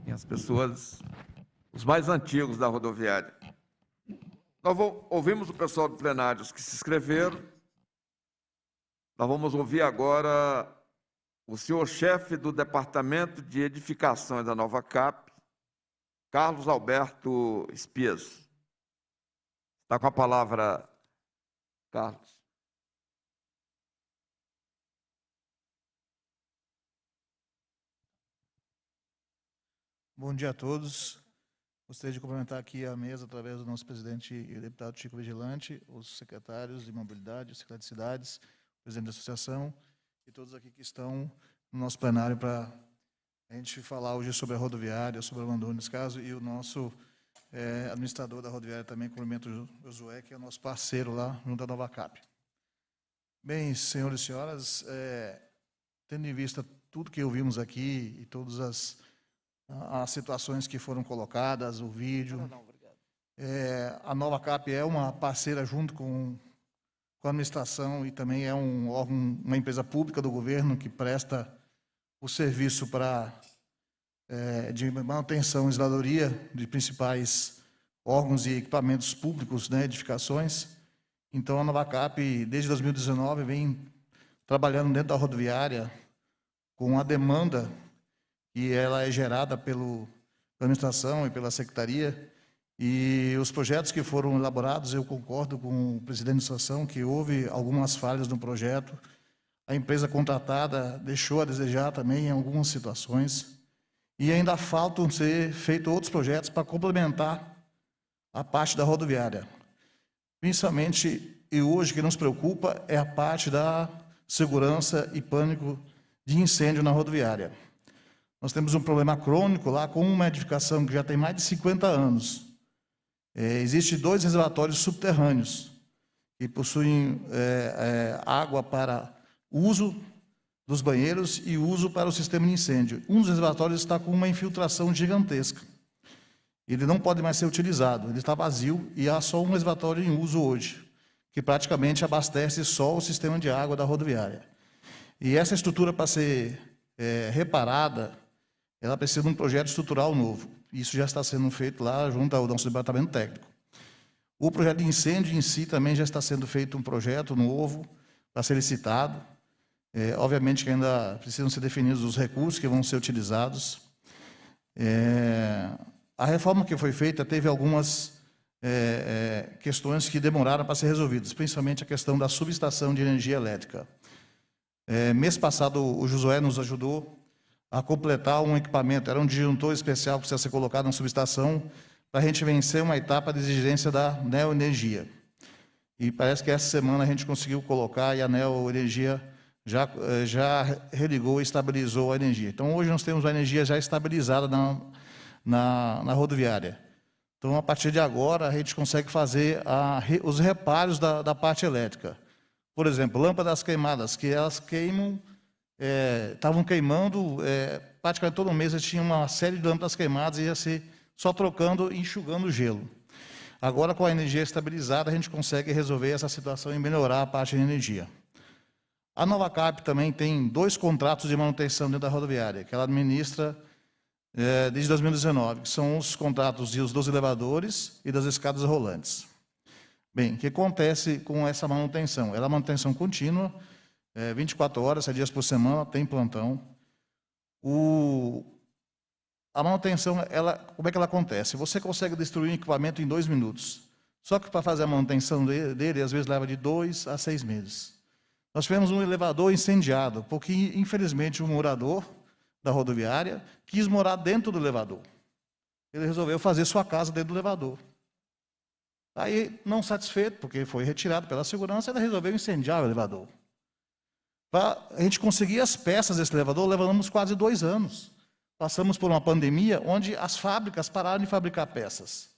E as pessoas, os mais antigos da rodoviária. Nós ouvimos o pessoal do plenário que se inscreveram. Nós vamos ouvir agora o senhor chefe do Departamento de Edificações da Nova CAP, Carlos Alberto Espias. Está com a palavra, Carlos. Bom dia a todos. Gostaria de cumprimentar aqui a mesa, através do nosso presidente e deputado Chico Vigilante, os secretários de mobilidade, o secretário de cidades, o presidente da associação e todos aqui que estão no nosso plenário para a gente falar hoje sobre a rodoviária, sobre o abandono nesse caso, e o nosso administrador da rodoviária também, cumprimento o Josué, que é o nosso parceiro lá junto à Nova CAP. Bem, senhores e senhoras, tendo em vista tudo que ouvimos aqui e todas as situações que foram colocadas, o vídeo. A Nova CAP é uma parceira junto com a administração e também é um órgão, uma empresa pública do governo que presta o serviço de manutenção e zeladoria de principais órgãos e equipamentos públicos, né, edificações. Então, a Nova CAP, desde 2019, vem trabalhando dentro da rodoviária com a demanda que ela é gerada pela administração e pela secretaria, e os projetos que foram elaborados, eu concordo com o presidente da associação que houve algumas falhas no projeto, a empresa contratada deixou a desejar também em algumas situações, e ainda faltam ser feitos outros projetos para complementar a parte da rodoviária. Principalmente, e hoje o que nos preocupa é a parte da segurança e pânico de incêndio na rodoviária. Nós temos um problema crônico lá com uma edificação que já tem mais de 50 anos. Existem 2 reservatórios subterrâneos que possuem água para uso dos banheiros e uso para o sistema de incêndio. Um dos reservatórios está com uma infiltração gigantesca. Ele não pode mais ser utilizado, ele está vazio e há só um reservatório em uso hoje, que praticamente abastece só o sistema de água da rodoviária. E essa estrutura, para ser reparada, ela precisa de um projeto estrutural novo. Isso já está sendo feito lá junto ao nosso departamento técnico. O projeto de incêndio em si também já está sendo feito um projeto novo para ser licitado. Obviamente que ainda precisam ser definidos os recursos que vão ser utilizados. A reforma que foi feita teve algumas questões que demoraram para ser resolvidas, principalmente a questão da subestação de energia elétrica. Mês passado, o Josué nos ajudou a completar um equipamento, era um disjuntor especial que precisa ser colocado na subestação para a gente vencer uma etapa de exigência da Neoenergia. E parece que essa semana a gente conseguiu colocar e a Neoenergia já religou e estabilizou a energia. Então, hoje nós temos a energia já estabilizada na rodoviária. Então, a partir de agora, a gente consegue fazer os reparos da parte elétrica. Por exemplo, lâmpadas queimadas, que elas queimam, estavam queimando, praticamente todo mês tinha uma série de lâmpadas queimadas e ia ser só trocando e enxugando o gelo. Agora, com a energia estabilizada, a gente consegue resolver essa situação e melhorar a parte de energia. A Novacap também tem 2 contratos de manutenção dentro da rodoviária, que ela administra desde 2019, que são os contratos dos elevadores e das escadas rolantes. Bem, o que acontece com essa manutenção? Ela é manutenção contínua, 24 horas, 7 dias por semana, tem plantão. A manutenção, como é que ela acontece? Você consegue destruir um equipamento em 2 minutos. Só que para fazer a manutenção dele, às vezes leva de 2 a 6 meses. Nós tivemos um elevador incendiado, porque, infelizmente, um morador da rodoviária quis morar dentro do elevador. Ele resolveu fazer sua casa dentro do elevador. Aí, não satisfeito, porque foi retirado pela segurança, ele resolveu incendiar o elevador. Para a gente conseguir as peças desse elevador, levamos quase 2 anos. Passamos por uma pandemia onde as fábricas pararam de fabricar peças.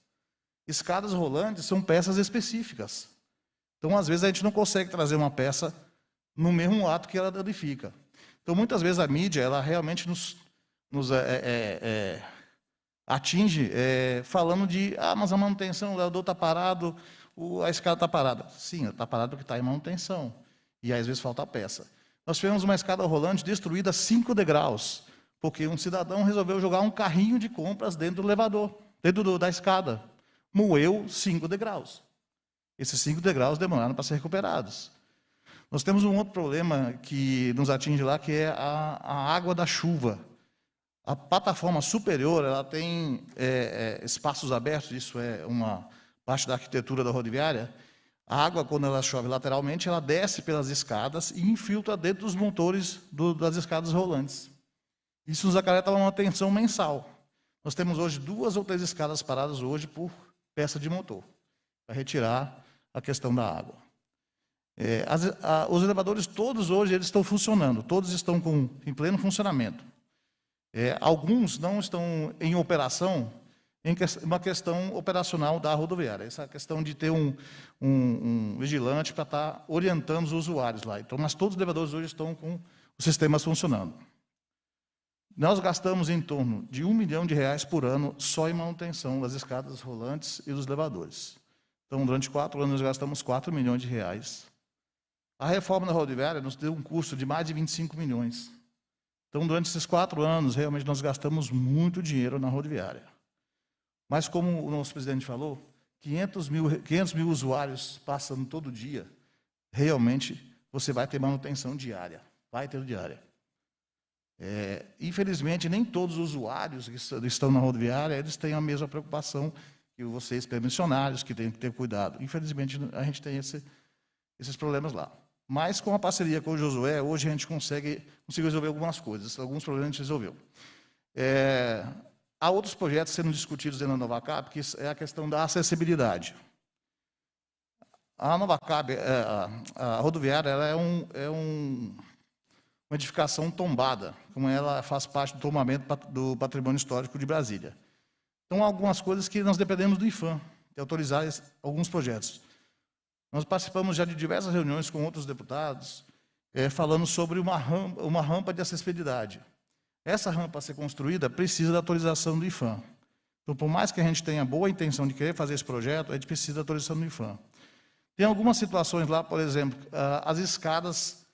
Escadas rolantes são peças específicas. Então, às vezes, a gente não consegue trazer uma peça no mesmo ato que ela danifica. Então, muitas vezes, a mídia ela realmente nos atinge falando de mas a manutenção, o elevador está parado, a escada está parada. Sim, está parado porque está em manutenção. E, às vezes, falta a peça. Nós tivemos uma escada rolante destruída a 5 degraus, porque um cidadão resolveu jogar um carrinho de compras dentro do elevador, dentro da escada. Moeu 5 degraus. Esses 5 degraus demoraram para ser recuperados. Nós temos um outro problema que nos atinge lá, que é a água da chuva. A plataforma superior ela tem espaços abertos, isso é uma parte da arquitetura da rodoviária. A água, quando ela chove lateralmente, ela desce pelas escadas e infiltra dentro dos motores das escadas rolantes. Isso nos acarreta uma manutenção mensal. Nós temos hoje 2 ou 3 escadas paradas hoje por peça de motor, para retirar a questão da água. Os elevadores todos hoje eles estão funcionando, todos estão em pleno funcionamento. Alguns não estão em operação, uma questão operacional da rodoviária, essa questão de ter um vigilante para estar orientando os usuários lá. Então, mas todos os elevadores hoje estão com os sistemas funcionando. Nós gastamos em torno de R$1 milhão por ano só em manutenção das escadas rolantes e dos elevadores. Então, durante 4 anos, nós gastamos R$4 milhões. A reforma da rodoviária nos deu um custo de mais de 25 milhões. Então, durante esses 4 anos, realmente, nós gastamos muito dinheiro na rodoviária. Mas, como o nosso presidente falou, 500 mil usuários passando todo dia, realmente, você vai ter manutenção diária. Vai ter diária. Infelizmente, nem todos os usuários que estão na rodoviária, eles têm a mesma preocupação que vocês, permissionários, que têm que ter cuidado. Infelizmente, a gente tem esses problemas lá. Mas, com a parceria com o Josué, hoje a gente conseguiu resolver algumas coisas, alguns problemas a gente resolveu. Há outros projetos sendo discutidos dentro da Novacap, que é a questão da acessibilidade. A Novacap, a rodoviária, ela é uma edificação tombada, como ela faz parte do tombamento do patrimônio histórico de Brasília. Então, há algumas coisas que nós dependemos do IPHAN, de autorizar alguns projetos. Nós participamos já de diversas reuniões com outros deputados, falando sobre uma rampa de acessibilidade. Essa rampa a ser construída precisa da autorização do IPHAN. Então, por mais que a gente tenha boa intenção de querer fazer esse projeto, a gente precisa da autorização do IPHAN. Tem algumas situações lá, por exemplo, as escadas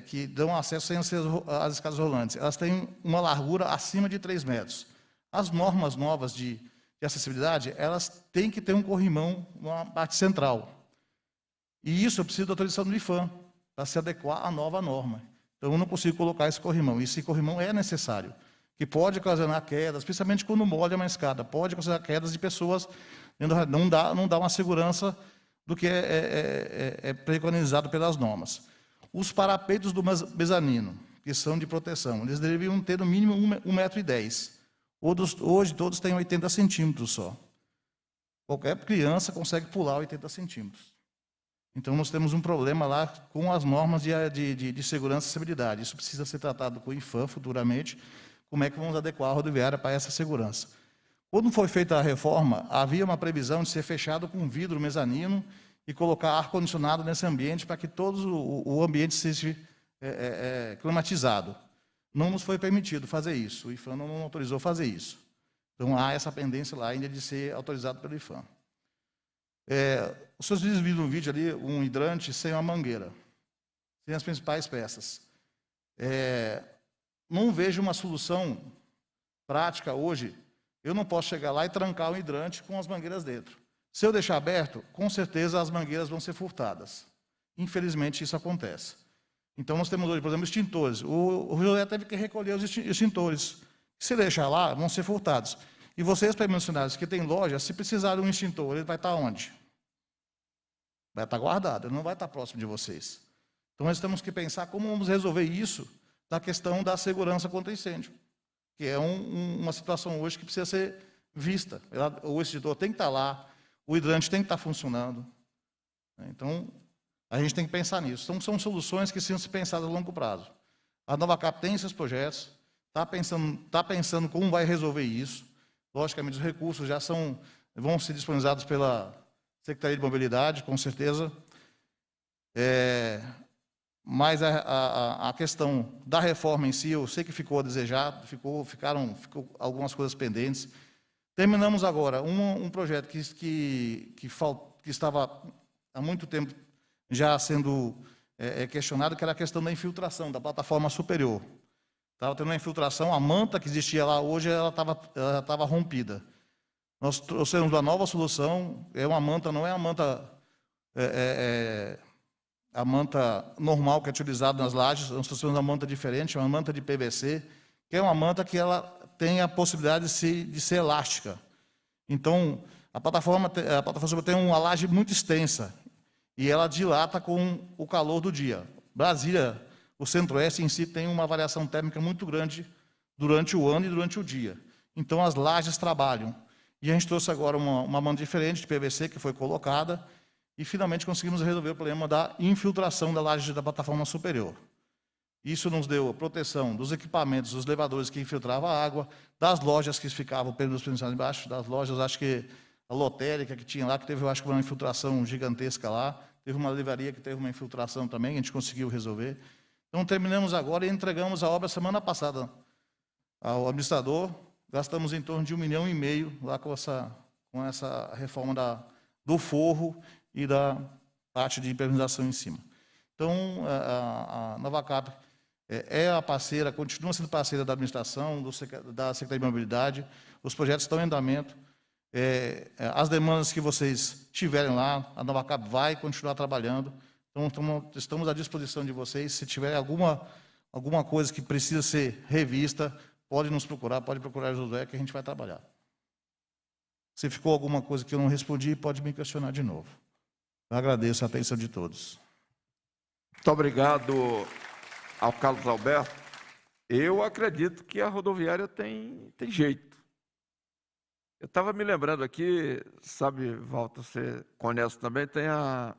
que dão acesso sem ser as escadas rolantes, elas têm uma largura acima de 3 metros. As normas novas de acessibilidade, elas têm que ter um corrimão na parte central. E isso eu preciso da autorização do IPHAN, para se adequar à nova norma. Então, eu não consigo colocar esse corrimão. E esse corrimão é necessário, que pode ocasionar quedas, principalmente quando molha uma escada, pode ocasionar quedas de pessoas, não dá uma segurança do que é preconizado pelas normas. Os parapeitos do mezanino, que são de proteção, eles deveriam ter no mínimo 1,10 m. Hoje, todos têm 80 centímetros só. Qualquer criança consegue pular 80 centímetros. Então, nós temos um problema lá com as normas de segurança e acessibilidade. Isso precisa ser tratado com o IPHAN futuramente, como é que vamos adequar a rodoviária para essa segurança. Quando foi feita a reforma, havia uma previsão de ser fechado com vidro mezanino e colocar ar-condicionado nesse ambiente para que todo o ambiente seja climatizado. Não nos foi permitido fazer isso, o IPHAN não autorizou fazer isso. Então, há essa pendência lá ainda de ser autorizado pelo IPHAN. Os senhores viram no vídeo ali um hidrante sem uma mangueira, sem as principais peças. Não vejo uma solução prática hoje. Eu não posso chegar lá e trancar o hidrante com as mangueiras dentro. Se eu deixar aberto, com certeza as mangueiras vão ser furtadas. Infelizmente, isso acontece. Então, nós temos hoje, por exemplo, extintores. O José teve que recolher os extintores. Se deixar lá, vão ser furtados. E vocês, permissionários que têm loja, se precisar de um extintor, ele vai estar onde? Vai estar guardado, ele não vai estar próximo de vocês. Então, nós temos que pensar como vamos resolver isso da questão da segurança contra incêndio, que é uma situação hoje que precisa ser vista. O extintor tem que estar lá, o hidrante tem que estar funcionando. Então, a gente tem que pensar nisso. Então, são soluções que precisam ser pensadas a longo prazo. A Novacap tem esses projetos, está pensando como vai resolver isso. Logicamente, os recursos já vão ser disponibilizados pela Secretaria de Mobilidade, com certeza. Mas a questão da reforma em si, eu sei que ficou a desejar, ficou algumas coisas pendentes. Terminamos agora um projeto que estava há muito tempo já sendo questionado, que era a questão da infiltração da plataforma superior. Estava tendo uma infiltração, a manta que existia lá hoje, ela estava rompida. Nós trouxemos uma nova solução, não é a manta normal que é utilizada nas lajes, nós trouxemos uma manta diferente, uma manta de PVC, que é uma manta que ela tem a possibilidade de ser elástica. Então, a plataforma tem uma laje muito extensa, e ela dilata com o calor do dia. Brasília, o Centro-Oeste em si tem uma variação térmica muito grande durante o ano e durante o dia. Então, as lajes trabalham. E a gente trouxe agora uma manta diferente de PVC que foi colocada e, finalmente, conseguimos resolver o problema da infiltração da laje da plataforma superior. Isso nos deu proteção dos equipamentos, dos elevadores que infiltravam a água, das lojas que ficavam pelos pensados embaixo, das lojas, acho que a lotérica que tinha lá, que teve, eu acho, uma infiltração gigantesca lá. Teve uma livraria que teve uma infiltração também, a gente conseguiu resolver. Então, terminamos agora e entregamos a obra semana passada ao administrador. Gastamos em torno de 1,5 milhão lá com essa reforma do forro e da parte de impermeabilização em cima. Então, a Novacap é a parceira, continua sendo parceira da administração, da Secretaria de Mobilidade. Os projetos estão em andamento. As demandas que vocês tiverem lá, a Novacap vai continuar trabalhando. Então, estamos à disposição de vocês. Se tiver alguma coisa que precisa ser revista, pode nos procurar, pode procurar o Josué, que a gente vai trabalhar. Se ficou alguma coisa que eu não respondi, pode me questionar de novo. Eu agradeço a atenção de todos. Muito obrigado ao Carlos Alberto. Eu acredito que a rodoviária tem jeito. Eu estava me lembrando aqui, sabe, Walter, você conhece também, tem a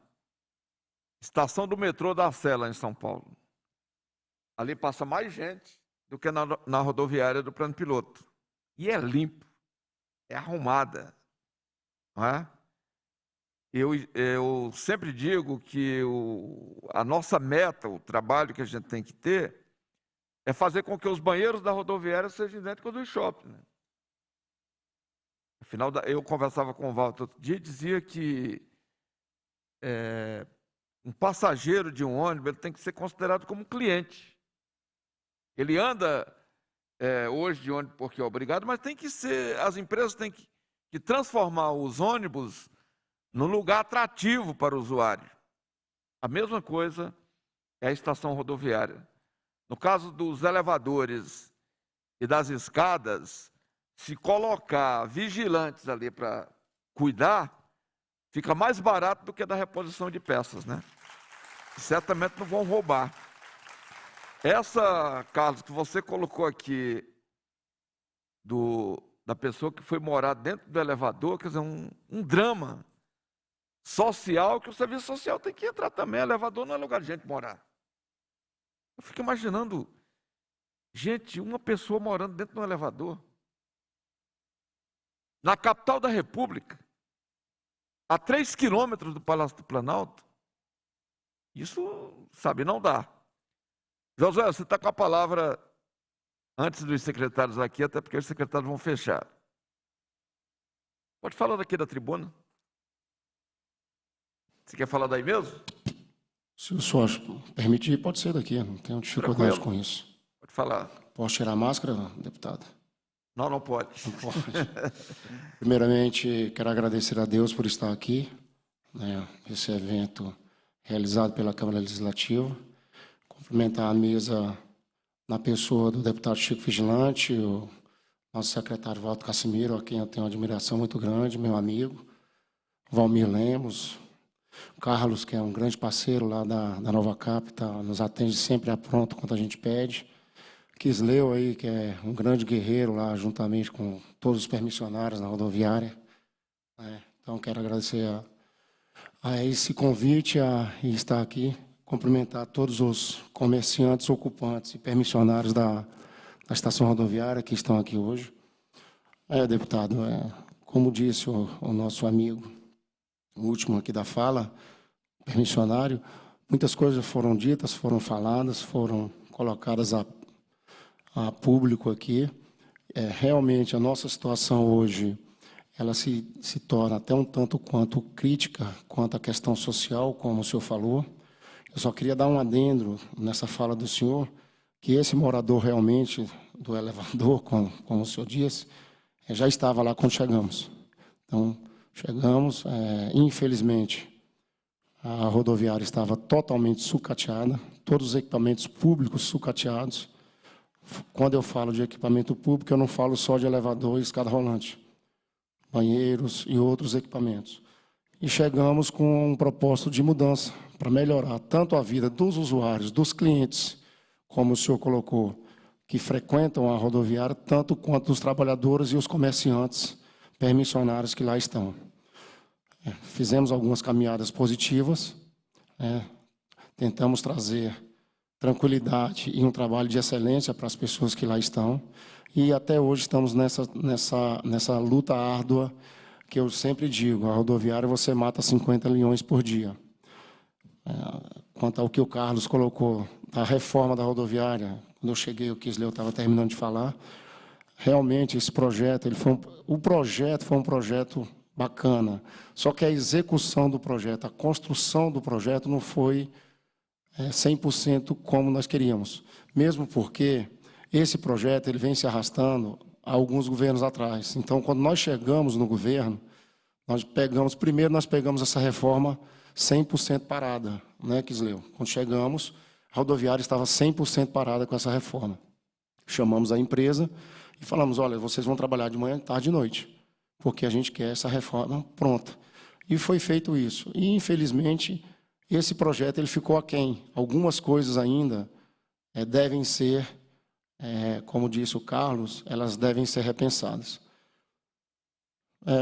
estação do metrô da Sé, lá em São Paulo. Ali passa mais gente do que na rodoviária do Plano Piloto. E é limpo, é arrumada. Não é? Eu sempre digo que a nossa meta, o trabalho que a gente tem que ter, é fazer com que os banheiros da rodoviária sejam idênticos dos shopping. Né? Afinal, eu conversava com o Walter outro dia e dizia que um passageiro de um ônibus ele tem que ser considerado como cliente. Ele anda hoje de ônibus porque é obrigado, mas tem que ser, as empresas têm que transformar os ônibus num lugar atrativo para o usuário. A mesma coisa é a estação rodoviária. No caso dos elevadores e das escadas, se colocar vigilantes ali para cuidar, fica mais barato do que da reposição de peças, né? Certamente não vão roubar. Essa, Carlos, que você colocou aqui da pessoa que foi morar dentro do elevador, quer dizer, um drama social que o serviço social tem que entrar também. O elevador não é lugar de gente morar. Eu fico imaginando, gente, uma pessoa morando dentro de um elevador. Na capital da República, a 3 quilômetros do Palácio do Planalto, isso, sabe, não dá. Josué, você está com a palavra antes dos secretários aqui, até porque os secretários vão fechar. Pode falar daqui da tribuna. Você quer falar daí mesmo? Se o senhor permitir, pode ser daqui, não tenho dificuldade com isso. Pode falar. Posso tirar a máscara, deputado? Não, não pode. Não pode. Primeiramente, quero agradecer a Deus por estar aqui, né, esse evento realizado pela Câmara Legislativa. Cumprimentar a mesa na pessoa do deputado Chico Vigilante, o nosso secretário Walter Cassimiro, a quem eu tenho uma admiração muito grande, meu amigo, Valmir Lemos, o Carlos, que é um grande parceiro lá da Nova Capital, nos atende sempre a pronto quando a gente pede. Quisleu aí, que é um grande guerreiro lá, juntamente com todos os permissionários na rodoviária. Então, quero agradecer a esse convite e estar aqui, cumprimentar todos os comerciantes, ocupantes e permissionários da estação rodoviária que estão aqui hoje. Deputado, como disse o nosso amigo, o último aqui da fala, permissionário, muitas coisas foram ditas, foram faladas, foram colocadas a público aqui. Realmente, a nossa situação hoje, ela se torna até um tanto quanto crítica quanto à questão social, como o senhor falou. Eu só queria dar um adendo nessa fala do senhor, que esse morador realmente do elevador, como o senhor disse, já estava lá quando chegamos. Então, chegamos, infelizmente, a rodoviária estava totalmente sucateada, todos os equipamentos públicos sucateados. Quando eu falo de equipamento público, eu não falo só de elevador e escada rolante, banheiros e outros equipamentos. E chegamos com um propósito de mudança para melhorar tanto a vida dos usuários, dos clientes, como o senhor colocou, que frequentam a rodoviária, tanto quanto dos trabalhadores e os comerciantes permissionários que lá estão. Fizemos algumas caminhadas positivas, tentamos trazer tranquilidade e um trabalho de excelência para as pessoas que lá estão. E até hoje estamos nessa luta árdua, que eu sempre digo, a rodoviária você mata 50 leões por dia. Quanto ao que o Carlos colocou, da reforma da rodoviária, quando eu cheguei, o Quisleu estava terminando de falar, realmente esse projeto, o projeto foi um projeto bacana, só que a execução do projeto, a construção do projeto não foi 100% como nós queríamos, mesmo porque esse projeto ele vem se arrastando há alguns governos atrás. Então, quando nós chegamos no governo, nós pegamos essa reforma 100% parada, né, Quisleu? Quando chegamos, a rodoviária estava 100% parada com essa reforma. Chamamos a empresa e falamos, olha, vocês vão trabalhar de manhã, tarde e noite, porque a gente quer essa reforma pronta. E foi feito isso. E, infelizmente, esse projeto ele ficou aquém. Algumas coisas ainda devem ser, como disse o Carlos, elas devem ser repensadas.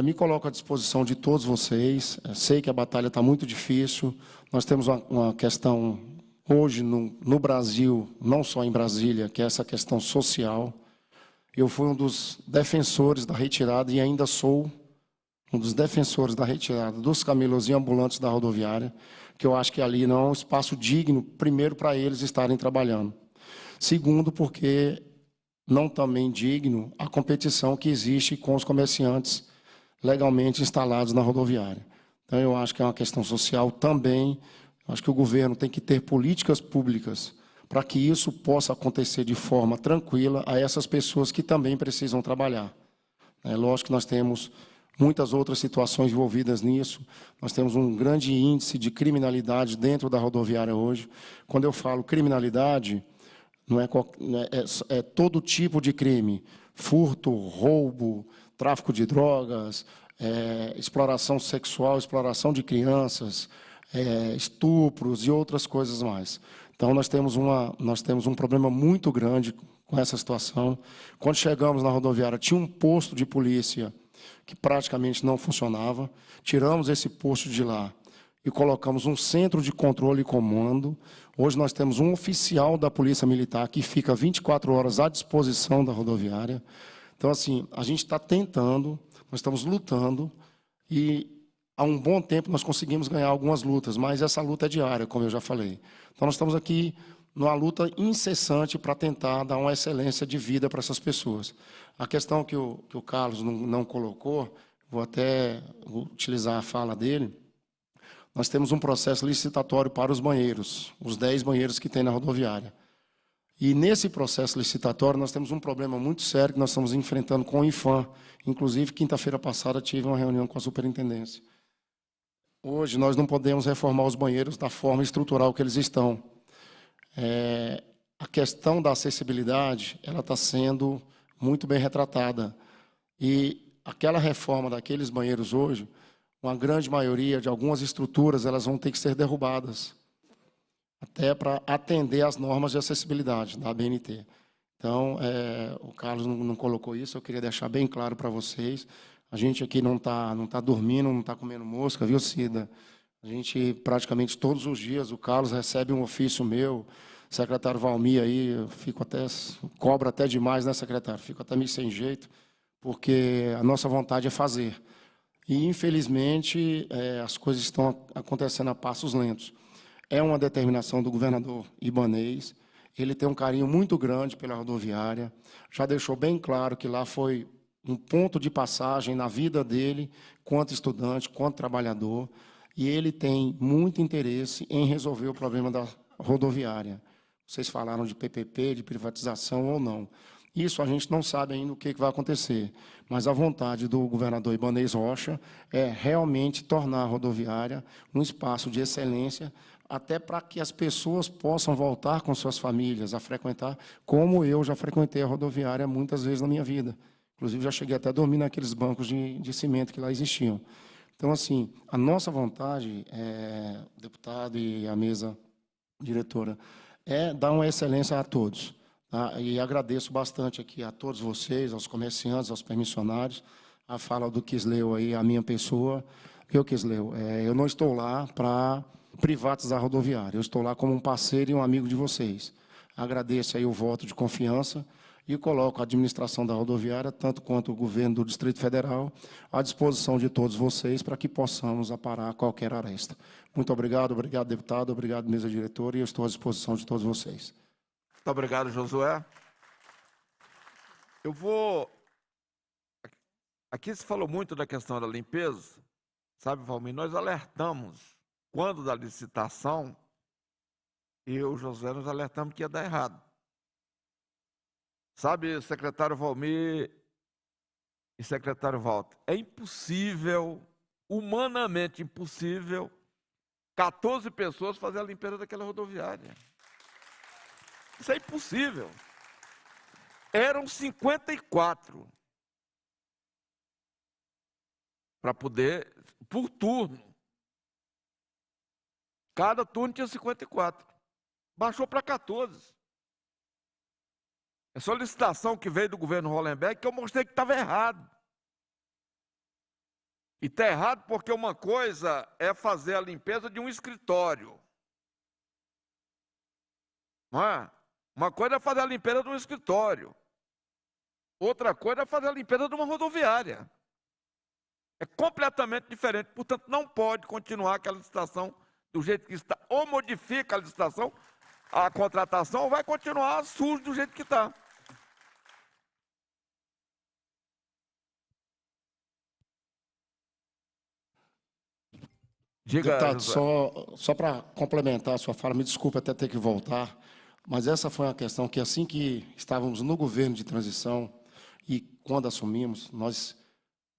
Me coloco à disposição de todos vocês. Sei que a batalha está muito difícil. Nós temos uma questão hoje no Brasil, não só em Brasília, que é essa questão social. Eu fui um dos defensores da retirada e ainda sou um dos defensores da retirada dos camelôs e ambulantes da rodoviária, que eu acho que ali não é um espaço digno, primeiro, para eles estarem trabalhando. Segundo, porque não também digno a competição que existe com os comerciantes legalmente instalados na rodoviária. Então, eu acho que é uma questão social também. Acho que o governo tem que ter políticas públicas para que isso possa acontecer de forma tranquila a essas pessoas que também precisam trabalhar. Lógico que nós temos muitas outras situações envolvidas nisso. Nós temos um grande índice de criminalidade dentro da rodoviária hoje. Quando eu falo criminalidade, não é todo tipo de crime. Furto, roubo, tráfico de drogas, exploração sexual, exploração de crianças, estupros e outras coisas mais. Então, nós temos um problema muito grande com essa situação. Quando chegamos na rodoviária, tinha um posto de polícia que praticamente não funcionava. Tiramos esse posto de lá e colocamos um centro de controle e comando. Hoje nós temos um oficial da Polícia Militar que fica 24 horas à disposição da rodoviária. Então, assim, a gente está tentando, nós estamos lutando e há um bom tempo nós conseguimos ganhar algumas lutas, mas essa luta é diária, como eu já falei. Então, nós estamos aqui numa luta incessante para tentar dar uma excelência de vida para essas pessoas. A questão que o Carlos não colocou, vou até utilizar a fala dele, nós temos um processo licitatório para os banheiros, os 10 banheiros que tem na rodoviária. E nesse processo licitatório nós temos um problema muito sério que nós estamos enfrentando com o IFAM. Inclusive, quinta-feira passada, tive uma reunião com a superintendência. Hoje, nós não podemos reformar os banheiros da forma estrutural que eles estão. A questão da acessibilidade, ela está sendo muito bem retratada. E aquela reforma daqueles banheiros hoje, uma grande maioria de algumas estruturas, elas vão ter que ser derrubadas, até para atender às normas de acessibilidade da ABNT. Então, o Carlos não colocou isso, eu queria deixar bem claro para vocês. A gente aqui não tá dormindo, não está comendo mosca, viu, Cida? A gente, praticamente todos os dias, o Carlos recebe um ofício meu, o secretário Valmir aí, eu cobro até demais, né, secretário? Fico até meio sem jeito, porque a nossa vontade é fazer. E, infelizmente, as coisas estão acontecendo a passos lentos. É uma determinação do governador Ibanez, ele tem um carinho muito grande pela rodoviária, já deixou bem claro que lá foi um ponto de passagem na vida dele, quanto estudante, quanto trabalhador, e ele tem muito interesse em resolver o problema da rodoviária. Vocês falaram de PPP, de privatização ou não. Isso a gente não sabe ainda o que vai acontecer, mas a vontade do governador Ibanez Rocha é realmente tornar a rodoviária um espaço de excelência, até para que as pessoas possam voltar com suas famílias a frequentar, como eu já frequentei a rodoviária muitas vezes na minha vida. Inclusive, já cheguei até a dormir naqueles bancos de cimento que lá existiam. Então, assim, a nossa vontade, deputado e a mesa diretora, é dar uma excelência a todos. Tá? E agradeço bastante aqui a todos vocês, aos comerciantes, aos permissionários, a fala do Quisleu aí, a minha pessoa. Eu, Quisleu, eu não estou lá para privatizar a rodoviária, eu estou lá como um parceiro e um amigo de vocês. Agradeço aí o voto de confiança e coloco a administração da rodoviária, tanto quanto o governo do Distrito Federal, à disposição de todos vocês para que possamos aparar qualquer aresta. Muito obrigado, obrigado, deputado, obrigado, mesa diretora, e eu estou à disposição de todos vocês. Muito obrigado, Josué. Eu vou... Aqui se falou muito da questão da limpeza, sabe, Valmir? Nós alertamos, quando da licitação, eu e o Josué nos alertamos que ia dar errado. Sabe, secretário Valmir e secretário Walter, é impossível, humanamente impossível, 14 pessoas fazer a limpeza daquela rodoviária. Isso é impossível. Eram 54 para poder, por turno. Cada turno tinha 54. Baixou para 14. É só licitação que veio do governo Hollenberg que eu mostrei que estava errado. E está errado porque uma coisa é fazer a limpeza de um escritório. Não é? Uma coisa é fazer a limpeza de um escritório. Outra coisa é fazer a limpeza de uma rodoviária. É completamente diferente. Portanto, não pode continuar aquela licitação do jeito que está. Ou modifica a licitação, a contratação, ou vai continuar sujo do jeito que está. Diga, deputado, só para complementar a sua fala, me desculpe até ter que voltar, mas essa foi uma questão que, assim que estávamos no governo de transição e quando assumimos, nós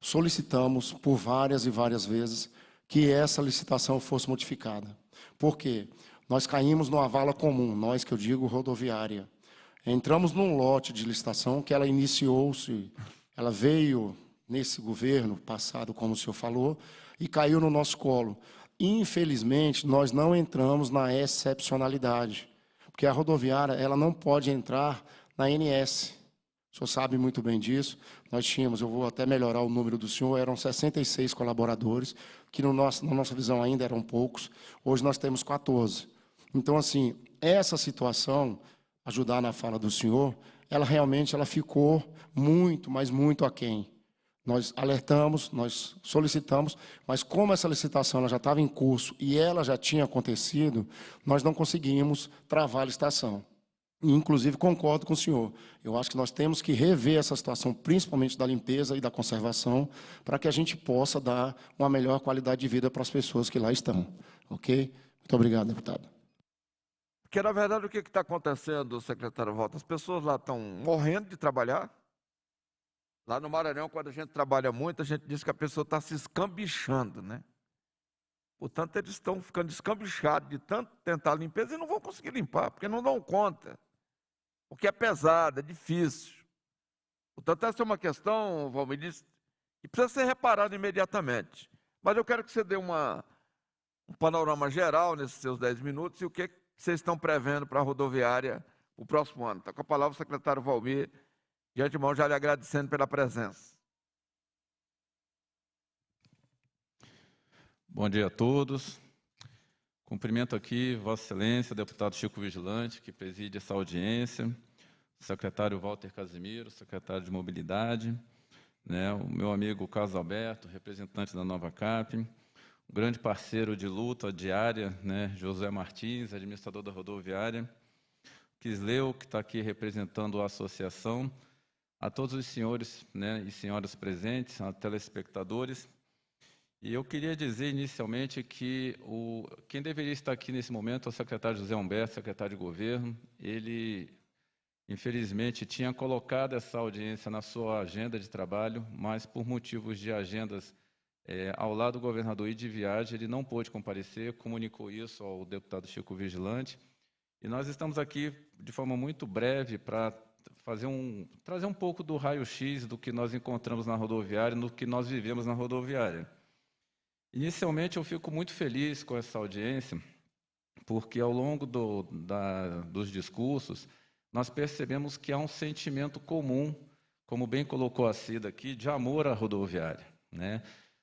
solicitamos por várias e várias vezes que essa licitação fosse modificada. Por quê? Nós caímos numa vala comum, nós que eu digo rodoviária. Entramos num lote de licitação que ela iniciou-se, ela veio nesse governo passado, como o senhor falou, e caiu no nosso colo. Infelizmente, nós não entramos na excepcionalidade, porque a rodoviária ela não pode entrar na NS. O senhor sabe muito bem disso. Nós tínhamos, eu vou até melhorar o número do senhor, eram 66 colaboradores, que na nossa visão ainda eram poucos. Hoje nós temos 14. Então, assim, essa situação, ajudar na fala do senhor, ela realmente ficou muito, mas muito aquém. Nós alertamos, nós solicitamos, mas como essa licitação ela já estava em curso e ela já tinha acontecido, nós não conseguimos travar a licitação. inclusive concordo com o senhor. Eu acho que nós temos que rever essa situação, principalmente da limpeza e da conservação, para que a gente possa dar uma melhor qualidade de vida para as pessoas que lá estão. Ok? Muito obrigado, deputado. Porque, na verdade, o que está acontecendo, secretário Walter? As pessoas lá estão morrendo de trabalhar. Lá no Maranhão, quando a gente trabalha muito, a gente diz que a pessoa está se escambichando, né? Portanto, eles estão ficando escambichados de tanto tentar a limpeza e não vão conseguir limpar, porque não dão conta. Porque é pesado, é difícil. Portanto, essa é uma questão, Valmir, que precisa ser reparada imediatamente. Mas eu quero que você dê um panorama geral nesses seus 10 minutos e o que vocês estão prevendo para a rodoviária o próximo ano. Está com a palavra o secretário Valmir. De antemão, já lhe agradecendo pela presença. Bom dia a todos. Cumprimento aqui Vossa Excelência, deputado Chico Vigilante, que preside essa audiência, o secretário Walter Casimiro, secretário de Mobilidade, né, o meu amigo Carlos Alberto, representante da Nova Cap, o grande parceiro de luta diária, né, José Martins, administrador da rodoviária, Quisleu, que está aqui representando a associação, a todos os senhores, né, e senhoras presentes, a telespectadores. E eu queria dizer inicialmente que quem deveria estar aqui nesse momento é o secretário José Humberto, secretário de Governo. Ele, infelizmente, tinha colocado essa audiência na sua agenda de trabalho, mas por motivos de agendas ao lado do governador e de viagem, ele não pôde comparecer, comunicou isso ao deputado Chico Vigilante. E nós estamos aqui de forma muito breve para trazer um pouco do raio-x do que nós encontramos na rodoviária, do que nós vivemos na rodoviária. Inicialmente, eu fico muito feliz com essa audiência, porque ao longo dos discursos, nós percebemos que há um sentimento comum, como bem colocou a Cida aqui, de amor à rodoviária, né?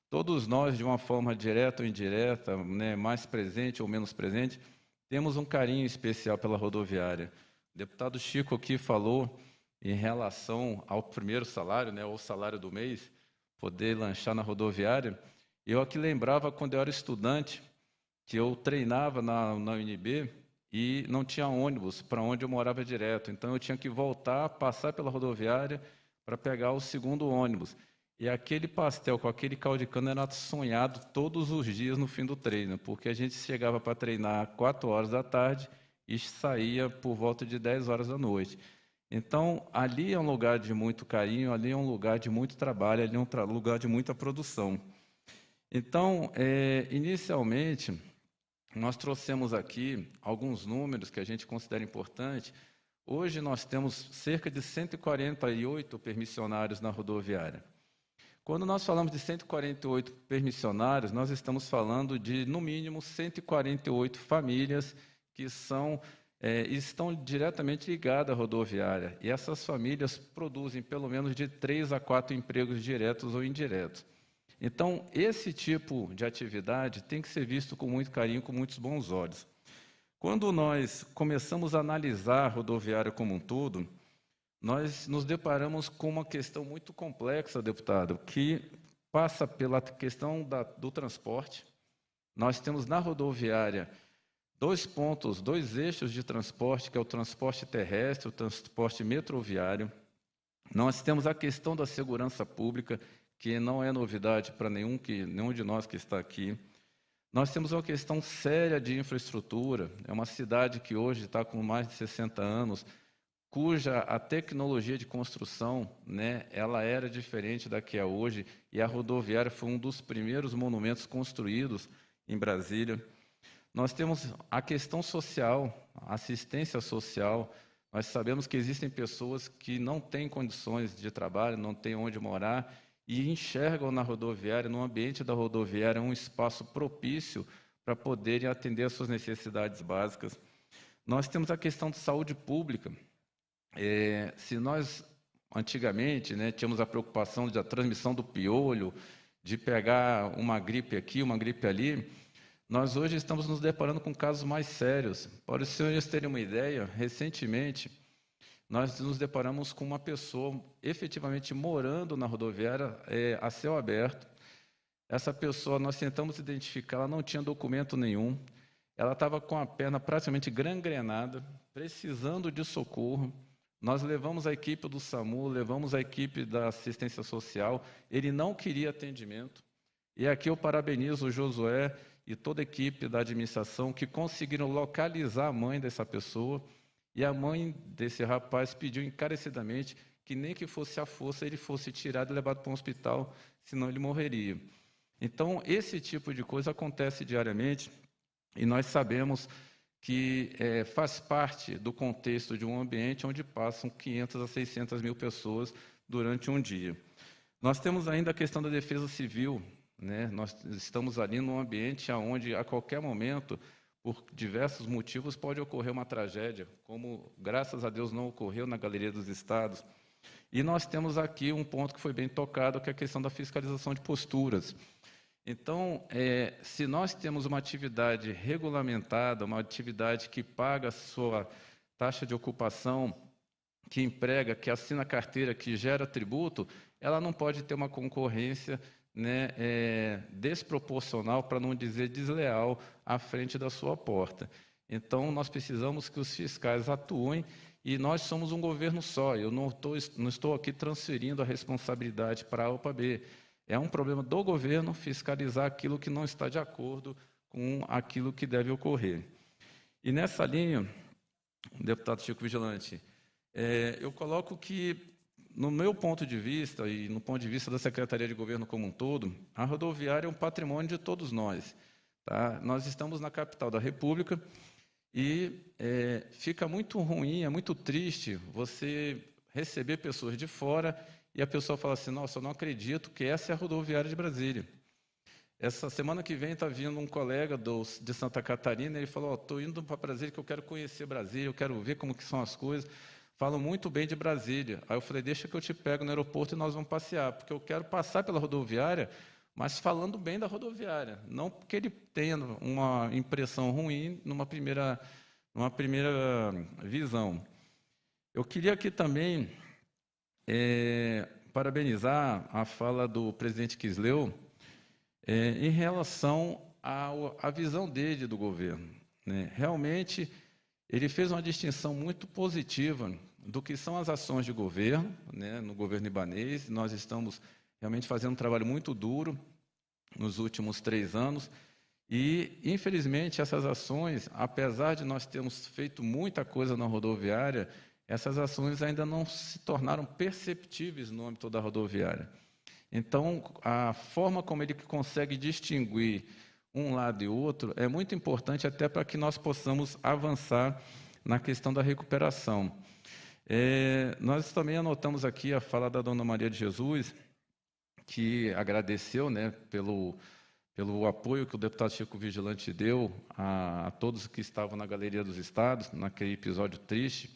Todos nós, de uma forma direta ou indireta, né, mais presente ou menos presente, temos um carinho especial pela rodoviária. O deputado Chico aqui falou em relação ao primeiro salário, né, ou salário do mês, poder lanchar na rodoviária. Eu aqui lembrava, quando eu era estudante, que eu treinava na UNB e não tinha ônibus para onde eu morava direto. Então, eu tinha que voltar, passar pela rodoviária para pegar o segundo ônibus. E aquele pastel com aquele caldo de cana era sonhado todos os dias no fim do treino, porque a gente chegava para treinar 4 horas da tarde e saía por volta de 10 horas da noite. Então, ali é um lugar de muito carinho, ali é um lugar de muito trabalho, ali é um lugar de muita produção. Então, inicialmente, nós trouxemos aqui alguns números que a gente considera importante. Hoje nós temos cerca de 148 permissionários na rodoviária. Quando nós falamos de 148 permissionários, nós estamos falando de, no mínimo, 148 famílias que estão diretamente ligadas à rodoviária. E essas famílias produzem pelo menos de 3 a 4 empregos diretos ou indiretos. Então, esse tipo de atividade tem que ser visto com muito carinho, com muitos bons olhos. Quando nós começamos a analisar a rodoviária como um todo, nós nos deparamos com uma questão muito complexa, deputado, que passa pela questão do transporte. Nós temos na rodoviária 2 pontos, 2 eixos de transporte, que é o transporte terrestre, o transporte metroviário. Nós temos a questão da segurança pública, que não é novidade para nenhum de nós que está aqui. Nós temos uma questão séria de infraestrutura. É uma cidade que hoje está com mais de 60 anos, cuja a tecnologia de construção, né, ela era diferente da que é hoje, e a rodoviária foi um dos primeiros monumentos construídos em Brasília. Nós temos a questão social, a assistência social. Nós sabemos que existem pessoas que não têm condições de trabalho, não têm onde morar, e enxergam na rodoviária, no ambiente da rodoviária, um espaço propício para poderem atender às suas necessidades básicas. Nós temos a questão de saúde pública. Se nós, antigamente, né, tínhamos a preocupação da transmissão do piolho, de pegar uma gripe aqui, uma gripe ali, nós hoje estamos nos deparando com casos mais sérios. Para os senhores terem uma ideia, recentemente, nós nos deparamos com uma pessoa efetivamente morando na rodoviária a céu aberto. Essa pessoa, nós tentamos identificar, ela não tinha documento nenhum, ela estava com a perna praticamente gangrenada, precisando de socorro. Nós levamos a equipe do SAMU, levamos a equipe da assistência social, ele não queria atendimento. E aqui eu parabenizo o Josué e toda a equipe da administração que conseguiram localizar a mãe dessa pessoa, e a mãe desse rapaz pediu encarecidamente que nem que fosse à força ele fosse tirado e levado para um hospital, senão ele morreria. Então, esse tipo de coisa acontece diariamente, e nós sabemos que faz parte do contexto de um ambiente onde passam 500 a 600 mil pessoas durante um dia. Nós temos ainda a questão da defesa civil, né? Nós estamos ali num ambiente onde, a qualquer momento, por diversos motivos, pode ocorrer uma tragédia, como, graças a Deus, não ocorreu na Galeria dos Estados. E nós temos aqui um ponto que foi bem tocado, que é a questão da fiscalização de posturas. Então, se nós temos uma atividade regulamentada, uma atividade que paga a sua taxa de ocupação, que emprega, que assina carteira, que gera tributo, ela não pode ter uma concorrência, né, desproporcional, para não dizer desleal, à frente da sua porta. Então, nós precisamos que os fiscais atuem, e nós somos um governo só. Eu não estou aqui transferindo a responsabilidade para A ou para B. É um problema do governo fiscalizar aquilo que não está de acordo com aquilo que deve ocorrer. E nessa linha, deputado Chico Vigilante, eu coloco que, no meu ponto de vista e no ponto de vista da Secretaria de Governo como um todo, a rodoviária é um patrimônio de todos nós. Tá? Nós estamos na capital da República e fica muito ruim, é muito triste você receber pessoas de fora e a pessoa fala assim: nossa, eu não acredito que essa é a rodoviária de Brasília. Essa semana que vem está vindo um colega de Santa Catarina, ele falou: estou indo para Brasília que eu quero conhecer Brasília, eu quero ver como que são as coisas. Falam muito bem de Brasília. Aí eu falei: deixa que eu te pego no aeroporto e nós vamos passear, porque eu quero passar pela rodoviária, mas falando bem da rodoviária, não porque ele tenha uma impressão ruim numa primeira visão. Eu queria aqui também parabenizar a fala do presidente Quisleu em relação à visão dele do governo, né? Realmente, ele fez uma distinção muito positiva do que são as ações de governo, né, no governo libanês. Nós estamos realmente fazendo um trabalho muito duro nos últimos 3 anos e, infelizmente, essas ações, apesar de nós termos feito muita coisa na rodoviária, essas ações ainda não se tornaram perceptíveis no âmbito da rodoviária. Então, a forma como ele consegue distinguir um lado e outro é muito importante até para que nós possamos avançar na questão da recuperação. Nós também anotamos aqui a fala da dona Maria de Jesus, que agradeceu, né, pelo apoio que o deputado Chico Vigilante deu a todos que estavam na Galeria dos Estados, naquele episódio triste,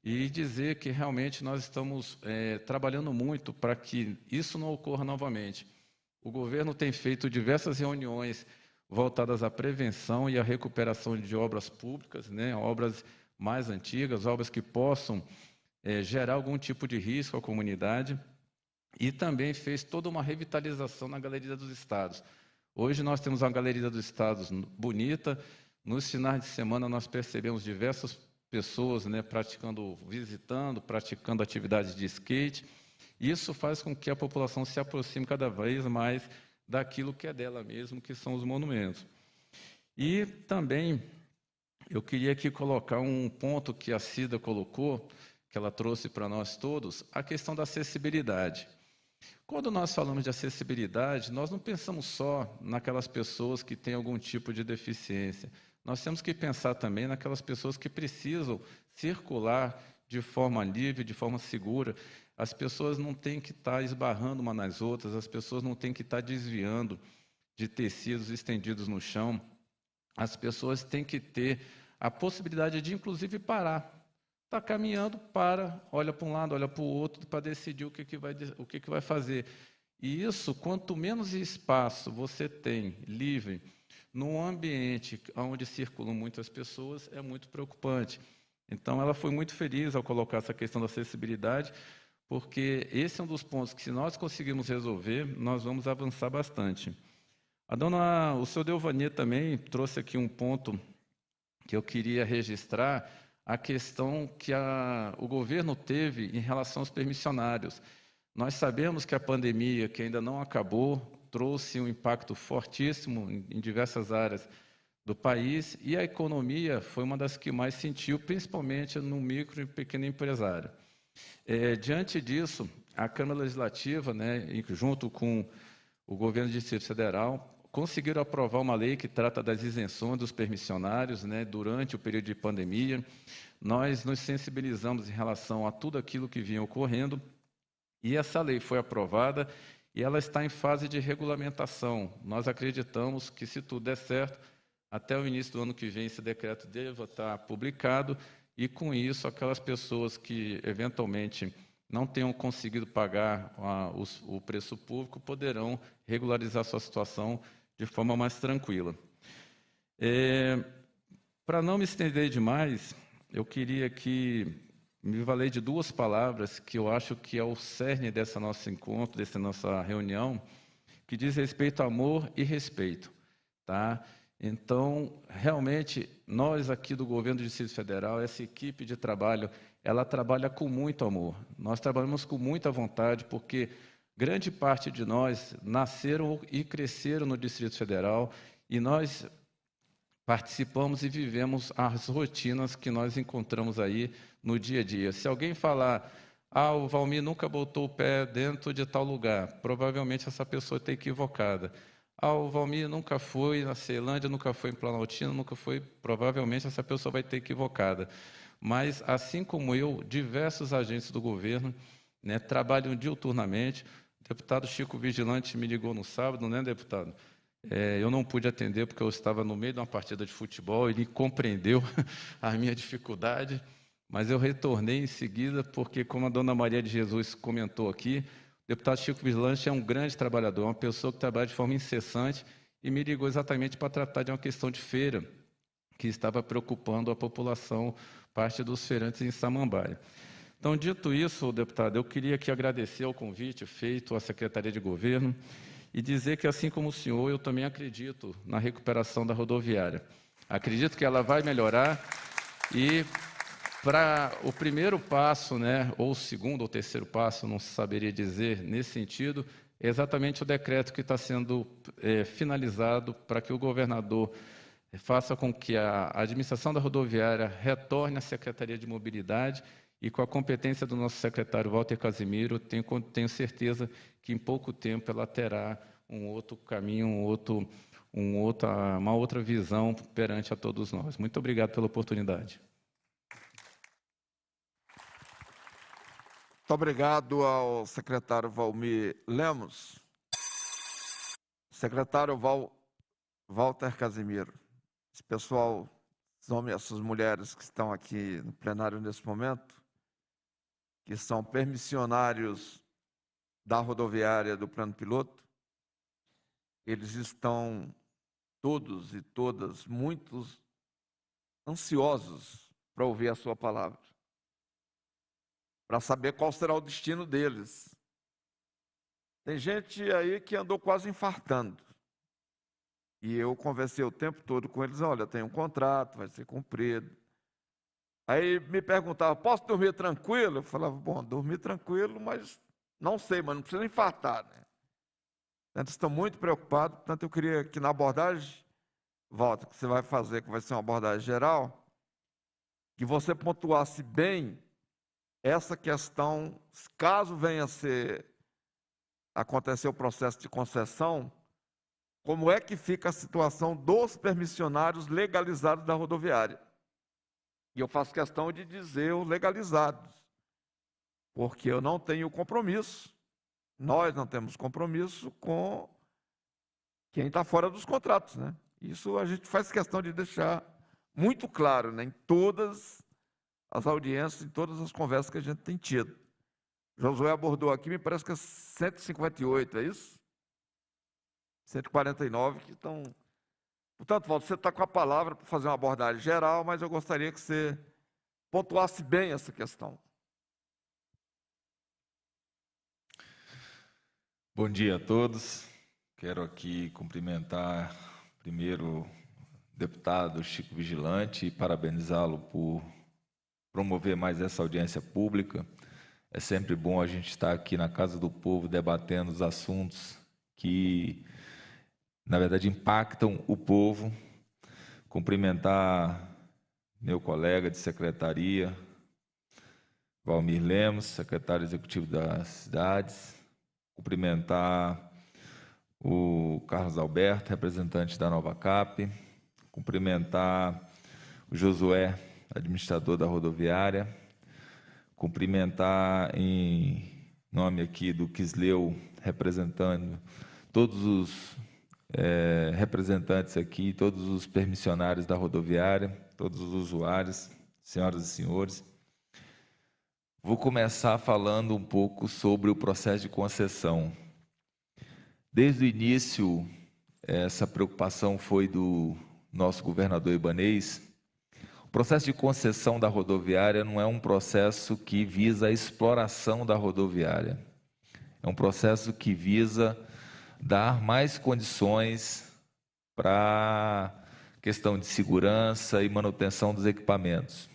e dizer que realmente nós estamos trabalhando muito para que isso não ocorra novamente. O governo tem feito diversas reuniões voltadas à prevenção e à recuperação de obras públicas, né, obras mais antigas, obras que possam gerar algum tipo de risco à comunidade, e também fez toda uma revitalização na Galeria dos Estados. Hoje nós temos uma Galeria dos Estados bonita. Nos finais de semana nós percebemos diversas pessoas, né, visitando, praticando atividades de skate. Isso faz com que a população se aproxime cada vez mais daquilo que é dela mesmo, que são os monumentos. E também eu queria aqui colocar um ponto que a Cida colocou, que ela trouxe para nós todos, a questão da acessibilidade. Quando nós falamos de acessibilidade, nós não pensamos só naquelas pessoas que têm algum tipo de deficiência. Nós temos que pensar também naquelas pessoas que precisam circular de forma livre, de forma segura. As pessoas não têm que estar esbarrando uma nas outras, as pessoas não têm que estar desviando de tecidos estendidos no chão. As pessoas têm que ter a possibilidade de, inclusive, parar. Está caminhando, olha para um lado, olha para o outro, para decidir o que vai fazer. E isso, quanto menos espaço você tem livre num ambiente onde circulam muitas pessoas, é muito preocupante. Então, ela foi muito feliz ao colocar essa questão da acessibilidade, porque esse é um dos pontos que, se nós conseguirmos resolver, nós vamos avançar bastante. O senhor Delvani também trouxe aqui um ponto que eu queria registrar, a questão que o governo teve em relação aos permissionários. Nós sabemos que a pandemia, que ainda não acabou, trouxe um impacto fortíssimo em diversas áreas do país, e a economia foi uma das que mais sentiu, principalmente no micro e pequeno empresário. Diante disso, a Câmara Legislativa, né, junto com o governo do Distrito Federal, conseguiram aprovar uma lei que trata das isenções dos permissionários, né, durante o período de pandemia. Nós nos sensibilizamos em relação a tudo aquilo que vinha ocorrendo, e essa lei foi aprovada e ela está em fase de regulamentação. Nós acreditamos que, se tudo der certo, até o início do ano que vem, esse decreto deva estar publicado, e, com isso, aquelas pessoas que, eventualmente, não tenham conseguido pagar o preço público poderão regularizar sua situação de forma mais tranquila. Para não me estender demais, eu queria aqui me valer de duas palavras que eu acho que é o cerne dessa nosso encontro, dessa nossa reunião, que diz respeito a amor e respeito, tá? Então, realmente, nós aqui do Governo do Distrito Federal, essa equipe de trabalho, ela trabalha com muito amor. Nós trabalhamos com muita vontade, porque grande parte de nós nasceram e cresceram no Distrito Federal, e nós participamos e vivemos as rotinas que nós encontramos aí no dia a dia. Se alguém falar, o Valmir nunca botou o pé dentro de tal lugar, provavelmente essa pessoa está equivocada. O Valmir nunca foi na Ceilândia, nunca foi em Planaltina, nunca foi, provavelmente essa pessoa vai estar equivocada. Mas, assim como eu, diversos agentes do governo, né, trabalham diuturnamente. O deputado Chico Vigilante me ligou no sábado, né, deputado? Eu não pude atender porque eu estava no meio de uma partida de futebol, ele compreendeu a minha dificuldade, mas eu retornei em seguida porque, como a dona Maria de Jesus comentou aqui, o deputado Chico Vigilante é um grande trabalhador, uma pessoa que trabalha de forma incessante, e me ligou exatamente para tratar de uma questão de feira que estava preocupando a população, parte dos feirantes em Samambaia. Então, dito isso, deputado, eu queria aqui agradecer o convite feito à Secretaria de Governo e dizer que, assim como o senhor, eu também acredito na recuperação da rodoviária. Acredito que ela vai melhorar, e para o primeiro passo, né, ou o segundo ou terceiro passo, não saberia dizer, nesse sentido, é exatamente o decreto que está sendo finalizado para que o governador faça com que a administração da rodoviária retorne à Secretaria de Mobilidade, e, com a competência do nosso secretário Walter Casimiro, tenho certeza que em pouco tempo ela terá um outro caminho, uma outra visão perante a todos nós. Muito obrigado pela oportunidade. Muito obrigado ao secretário Valmir Lemos. Secretário Walter Casimiro. Esse pessoal, esses homens, essas mulheres que estão aqui no plenário nesse momento, que são permissionários da rodoviária do Plano Piloto, eles estão todos e todas muito ansiosos para ouvir a sua palavra, para saber qual será o destino deles. Tem gente aí que andou quase infartando, e eu conversei o tempo todo com eles: olha, tem um contrato, vai ser cumprido. Aí me perguntava: posso dormir tranquilo? Eu falava: bom, dormir tranquilo, mas não sei, mas não precisa infartar, né? Portanto, estão muito preocupados. Portanto, eu queria que na abordagem, Walter, que você vai fazer, que vai ser uma abordagem geral, que você pontuasse bem essa questão, caso venha a acontecer o processo de concessão, como é que fica a situação dos permissionários legalizados da rodoviária. E eu faço questão de dizer os legalizados, porque eu não tenho compromisso, nós não temos compromisso com quem está fora dos contratos, né? Isso a gente faz questão de deixar muito claro, né, em todas as audiências, em todas as conversas que a gente tem tido. Josué abordou aqui, me parece que é 158, é isso? 149 que estão... Portanto, Walter, você está com a palavra para fazer uma abordagem geral, mas eu gostaria que você pontuasse bem essa questão. Bom dia a todos. Quero aqui cumprimentar primeiro o deputado Chico Vigilante e parabenizá-lo por promover mais essa audiência pública. É sempre bom a gente estar aqui na Casa do Povo debatendo os assuntos que, na verdade, impactam o povo. Cumprimentar meu colega de secretaria, Valmir Lemos, secretário executivo das cidades. Cumprimentar o Carlos Alberto, representante da Nova Cap. Cumprimentar o Josué, administrador da rodoviária. Cumprimentar em nome aqui do Quisleu, representando todos os representantes aqui, todos os permissionários da rodoviária, todos os usuários, senhoras e senhores. Vou começar falando um pouco sobre o processo de concessão. Desde o início, essa preocupação foi do nosso governador Ibanez. O processo de concessão da rodoviária não é um processo que visa a exploração da rodoviária. É um processo que visa dar mais condições para a questão de segurança e manutenção dos equipamentos.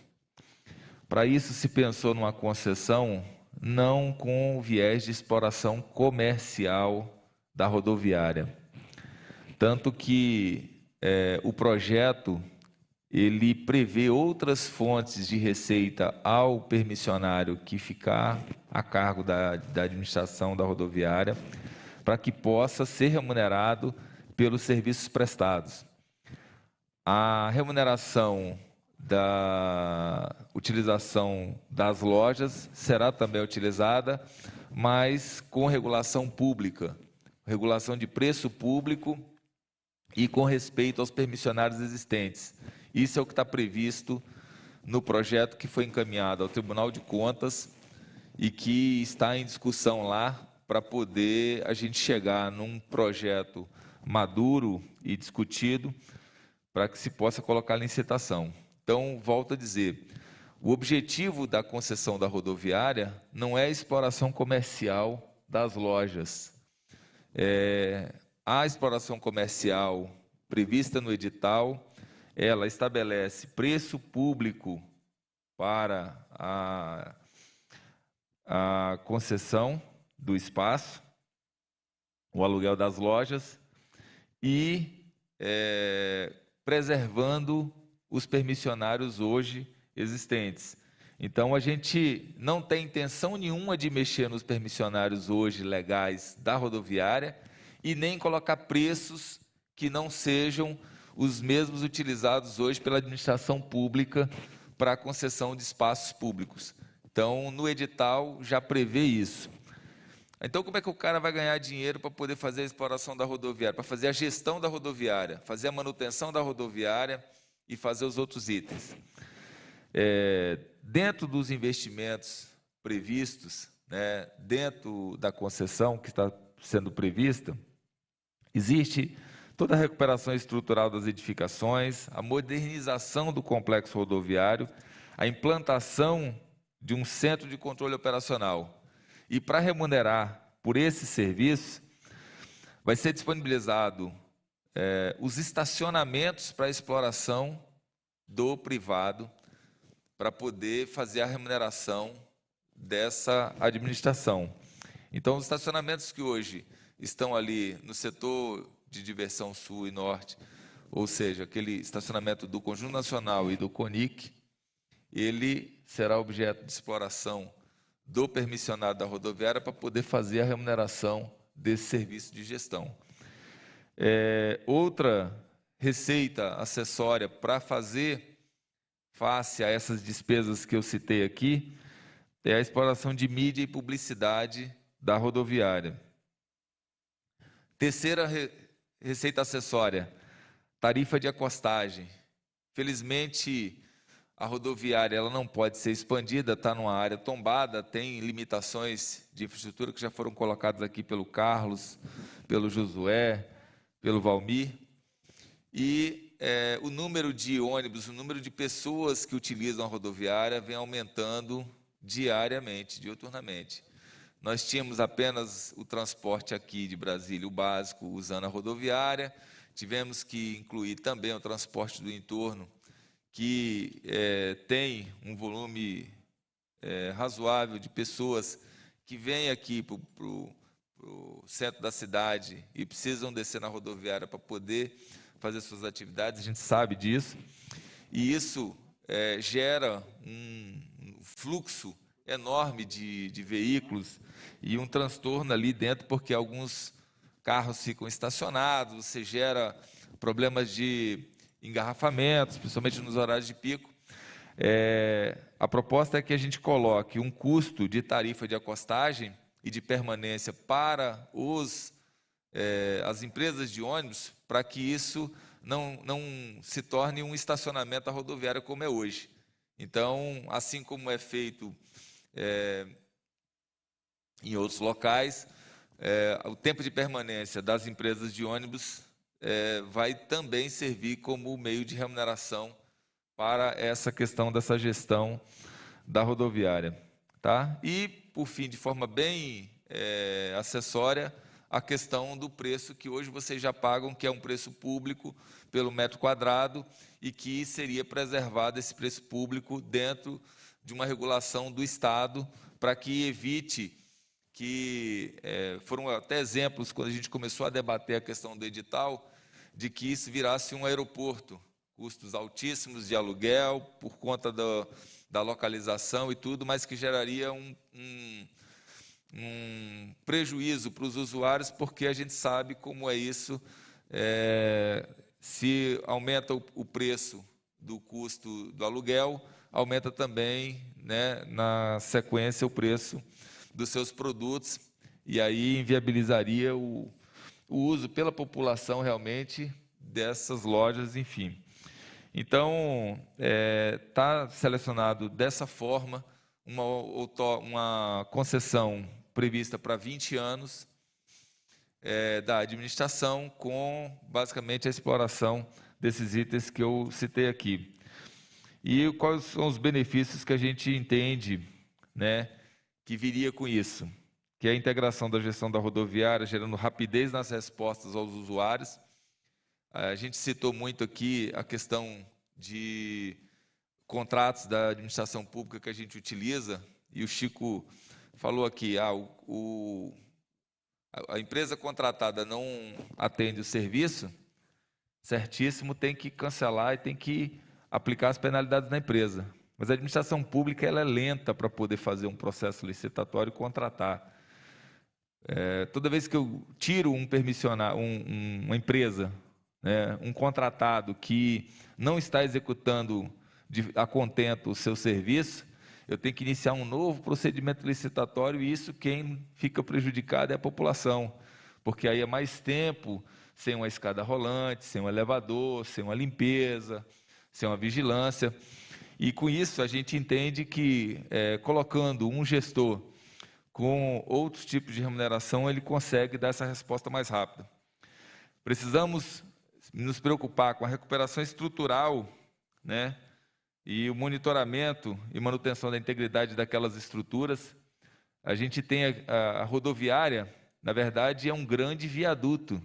Para isso, se pensou numa concessão não com viés de exploração comercial da rodoviária. Tanto que o projeto ele prevê outras fontes de receita ao permissionário que ficar a cargo da administração da rodoviária, para que possa ser remunerado pelos serviços prestados. A remuneração da utilização das lojas será também utilizada, mas com regulação pública, regulação de preço público e com respeito aos permissionários existentes. Isso é o que está previsto no projeto que foi encaminhado ao Tribunal de Contas e que está em discussão lá para poder a gente chegar num projeto maduro e discutido para que se possa colocar em licitação. Então, volto a dizer, o objetivo da concessão da rodoviária não é a exploração comercial das lojas. A exploração comercial prevista no edital, ela estabelece preço público para a concessão do espaço, o aluguel das lojas e preservando os permissionários hoje existentes. Então, a gente não tem intenção nenhuma de mexer nos permissionários hoje legais da rodoviária e nem colocar preços que não sejam os mesmos utilizados hoje pela administração pública para a concessão de espaços públicos. Então, no edital já prevê isso. Então, como é que o cara vai ganhar dinheiro para poder fazer a exploração da rodoviária, para fazer a gestão da rodoviária, fazer a manutenção da rodoviária e fazer os outros itens? Dentro dos investimentos previstos, dentro da concessão que está sendo prevista, existe toda a recuperação estrutural das edificações, a modernização do complexo rodoviário, a implantação de um centro de controle operacional. E para remunerar por esse serviço, vai ser disponibilizado os estacionamentos para exploração do privado, para poder fazer a remuneração dessa administração. Então, os estacionamentos que hoje estão ali no setor de diversão sul e norte, ou seja, aquele estacionamento do Conjunto Nacional e do CONIC, ele será objeto de exploração do permissionário da rodoviária para poder fazer a remuneração desse serviço de gestão. Outra receita acessória para fazer face a essas despesas que eu citei aqui é a exploração de mídia e publicidade da rodoviária. Terceira receita acessória, tarifa de acostagem. Felizmente, a rodoviária ela não pode ser expandida, está numa área tombada, tem limitações de infraestrutura que já foram colocadas aqui pelo Carlos, pelo Josué, pelo Valmir. E o número de ônibus, o número de pessoas que utilizam a rodoviária vem aumentando diariamente, diuturnamente. nós tínhamos apenas o transporte aqui de Brasília, o básico, usando a rodoviária. Tivemos que incluir também o transporte do entorno, que tem um volume razoável de pessoas que vêm aqui para o centro da cidade e precisam descer na rodoviária para poder fazer suas atividades, a gente sabe disso. E isso gera um fluxo enorme de veículos e um transtorno ali dentro, porque alguns carros ficam estacionados, você gera problemas de engarrafamentos, principalmente nos horários de pico. A proposta é que a gente coloque um custo de tarifa de acostagem e de permanência para as empresas de ônibus, para que isso não se torne um estacionamento à rodoviária como é hoje. Então, assim como é feito em outros locais, o tempo de permanência das empresas de ônibus vai também servir como meio de remuneração para essa questão dessa gestão da rodoviária. Tá? E, por fim, de forma bem acessória, a questão do preço que hoje vocês já pagam, que é um preço público pelo metro quadrado, e que seria preservado esse preço público dentro de uma regulação do Estado, para que evite que, foram até exemplos, quando a gente começou a debater a questão do edital, de que isso virasse um aeroporto, custos altíssimos de aluguel, por conta da localização e tudo, mas que geraria um prejuízo para os usuários, porque a gente sabe como é isso, se aumenta o preço do custo do aluguel, aumenta também, né, na sequência, o preço dos seus produtos, e aí inviabilizaria o uso pela população realmente dessas lojas, enfim. Então, está selecionado dessa forma uma concessão prevista para 20 anos da administração, com basicamente a exploração desses itens que eu citei aqui. E quais são os benefícios que a gente entende, né, que viria com isso? Que é a integração da gestão da rodoviária, gerando rapidez nas respostas aos usuários. A gente citou muito aqui a questão de contratos da administração pública que a gente utiliza, e o Chico falou aqui, a empresa contratada não atende o serviço, certíssimo, tem que cancelar e tem que aplicar as penalidades na empresa. Mas a administração pública ela é lenta para poder fazer um processo licitatório e contratar. Toda vez que eu tiro uma empresa, né, um contratado que não está executando a contento o seu serviço, eu tenho que iniciar um novo procedimento licitatório, e isso quem fica prejudicado é a população, porque aí é mais tempo sem uma escada rolante, sem um elevador, sem uma limpeza, sem uma vigilância. E com isso a gente entende que colocando um gestor com outros tipos de remuneração, ele consegue dar essa resposta mais rápida. Precisamos nos preocupar com a recuperação estrutural, né, e o monitoramento e manutenção da integridade daquelas estruturas. A gente tem a rodoviária, na verdade, é um grande viaduto,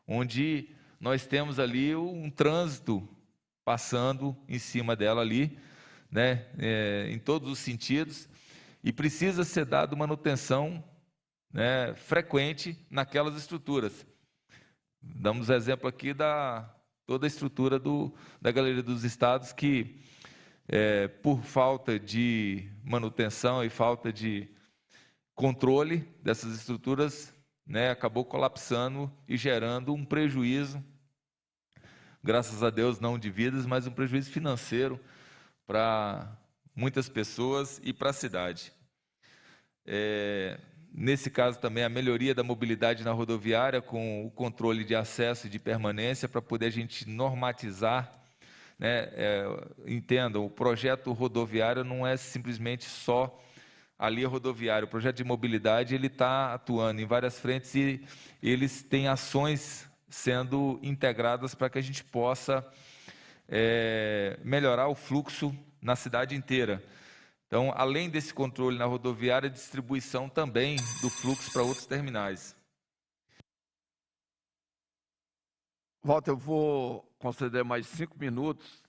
onde nós temos ali um trânsito passando em cima dela ali, né, em todos os sentidos, e precisa ser dada manutenção, né, frequente naquelas estruturas. Damos exemplo aqui toda a estrutura da Galeria dos Estados, que por falta de manutenção e falta de controle dessas estruturas, né, acabou colapsando e gerando um prejuízo, graças a Deus não de vidas, mas um prejuízo financeiro para muitas pessoas e para a cidade. Nesse caso também a melhoria da mobilidade na rodoviária, com o controle de acesso e de permanência, para poder a gente normatizar, né? Entendam, o projeto rodoviário não é simplesmente só ali a rodoviária. O projeto de mobilidade ele está atuando em várias frentes, e eles têm ações sendo integradas para que a gente possa melhorar o fluxo na cidade inteira. Então, além desse controle na rodoviária, distribuição também do fluxo para outros terminais. Walter, eu vou conceder mais 5 minutos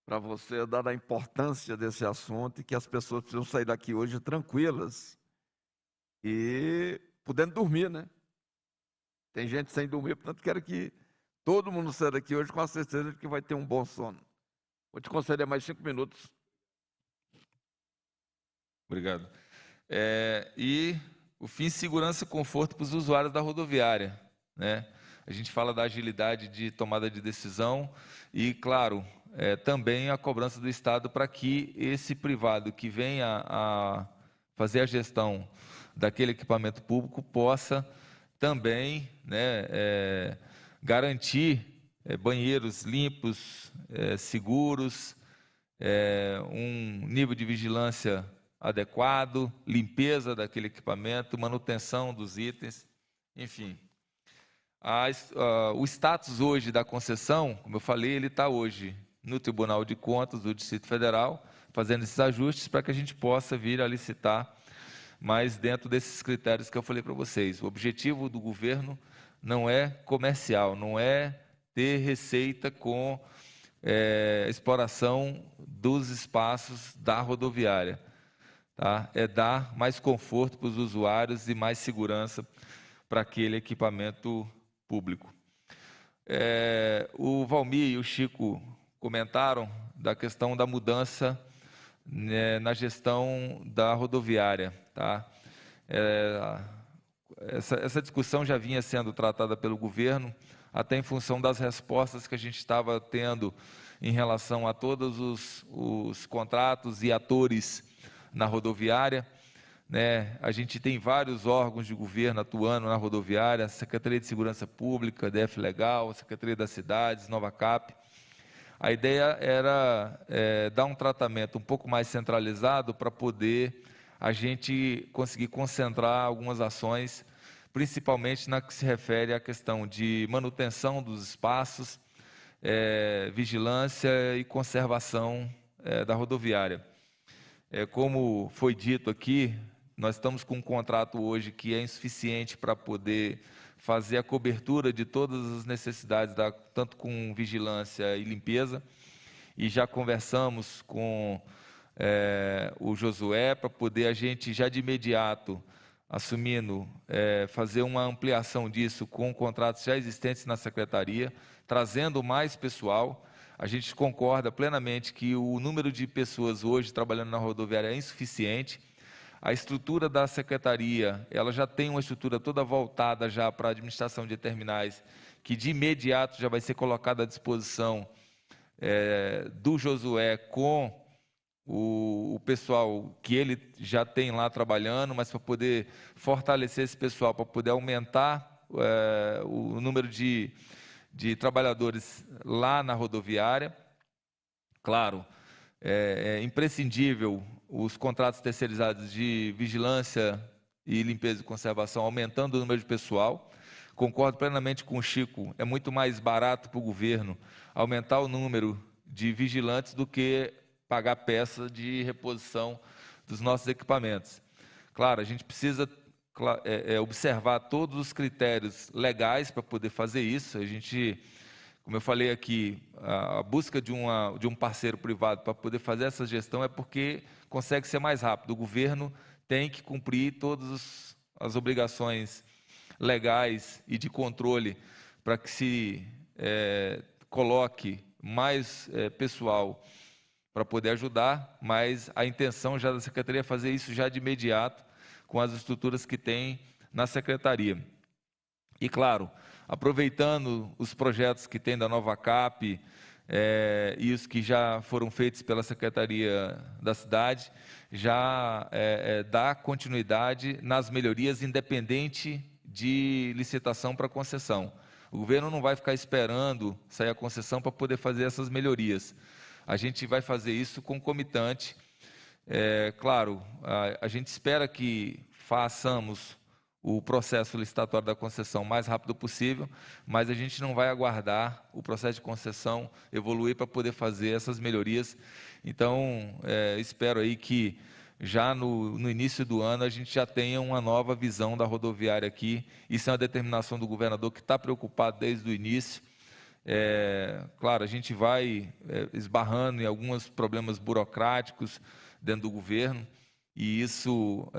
para você dar a importância desse assunto e que as pessoas precisam sair daqui hoje tranquilas e podendo dormir, né? Tem gente sem dormir, portanto, quero que todo mundo saia daqui hoje com a certeza de que vai ter um bom sono. Vou te conceder mais 5 minutos. Obrigado. E o fim, segurança e conforto para os usuários da rodoviária, né? A gente fala da agilidade de tomada de decisão e, claro, também a cobrança do Estado para que esse privado que venha a fazer a gestão daquele equipamento público possa também, né, garantir banheiros limpos, seguros, um nível de vigilância adequado, limpeza daquele equipamento, manutenção dos itens, enfim. O status hoje da concessão, como eu falei, ele está hoje no Tribunal de Contas do Distrito Federal, fazendo esses ajustes para que a gente possa vir a licitar, mas dentro desses critérios que eu falei para vocês. O objetivo do governo não é comercial, não é ter receita com exploração dos espaços da rodoviária. Tá? É dar mais conforto para os usuários e mais segurança para aquele equipamento público. O Valmir e o Chico comentaram da questão da mudança, né, na gestão da rodoviária. Tá? Essa discussão já vinha sendo tratada pelo governo, até em função das respostas que a gente estava tendo em relação a todos os contratos e atores na rodoviária, né? A gente tem vários órgãos de governo atuando na rodoviária, Secretaria de Segurança Pública, DF Legal, Secretaria das Cidades, Nova Cap. A ideia era dar um tratamento um pouco mais centralizado para poder a gente conseguir concentrar algumas ações, principalmente na que se refere à questão de manutenção dos espaços, vigilância e conservação da rodoviária. Como foi dito aqui, nós estamos com um contrato hoje que é insuficiente para poder fazer a cobertura de todas as necessidades, tanto com vigilância e limpeza, e já conversamos com o Josué para poder a gente já de imediato, assumindo, fazer uma ampliação disso com contratos já existentes na Secretaria, trazendo mais pessoal. A gente concorda plenamente que o número de pessoas hoje trabalhando na rodoviária é insuficiente. A estrutura da Secretaria, ela já tem uma estrutura toda voltada já para a administração de terminais, que de imediato já vai ser colocada à disposição do Josué com o pessoal que ele já tem lá trabalhando, mas para poder fortalecer esse pessoal, para poder aumentar o número de trabalhadores lá na rodoviária. Claro, é imprescindível os contratos terceirizados de vigilância e limpeza e conservação, aumentando o número de pessoal. Concordo plenamente com o Chico, é muito mais barato para o governo aumentar o número de vigilantes do que pagar peça de reposição dos nossos equipamentos. Claro, a gente precisa observar todos os critérios legais para poder fazer isso. A gente, como eu falei aqui, a busca de um parceiro privado para poder fazer essa gestão é porque consegue ser mais rápido. O governo tem que cumprir todas as obrigações legais e de controle para que se coloque mais pessoal para poder ajudar, mas a intenção já da Secretaria é fazer isso já de imediato com as estruturas que tem na Secretaria. E, claro, aproveitando os projetos que tem da Nova Cap e os que já foram feitos pela Secretaria da Cidade, já dá continuidade nas melhorias, independente de licitação para concessão. O governo não vai ficar esperando sair a concessão para poder fazer essas melhorias. A gente vai fazer isso concomitante. Claro, a gente espera que façamos o processo licitatório da concessão o mais rápido possível, mas a gente não vai aguardar o processo de concessão evoluir para poder fazer essas melhorias. Então, espero aí que já no início do ano a gente já tenha uma nova visão da rodoviária aqui. Isso é uma determinação do governador que está preocupado desde o início. Claro, a gente vai esbarrando em alguns problemas burocráticos dentro do governo, e isso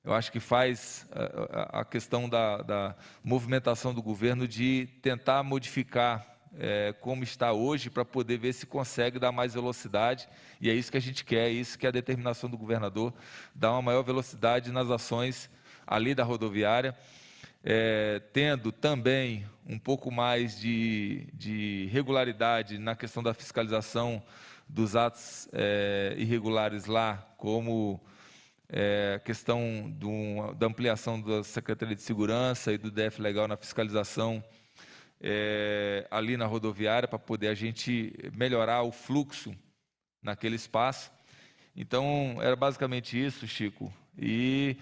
eu acho que faz a questão da movimentação do governo de tentar modificar como está hoje, para poder ver se consegue dar mais velocidade, e é isso que a gente quer, é isso que é a determinação do governador, dar uma maior velocidade nas ações ali da rodoviária, tendo também um pouco mais de regularidade na questão da fiscalização dos atos irregulares lá, como a questão da ampliação da Secretaria de Segurança e do DF Legal na fiscalização ali na rodoviária, para poder a gente melhorar o fluxo naquele espaço. Então, era basicamente isso, Chico. E,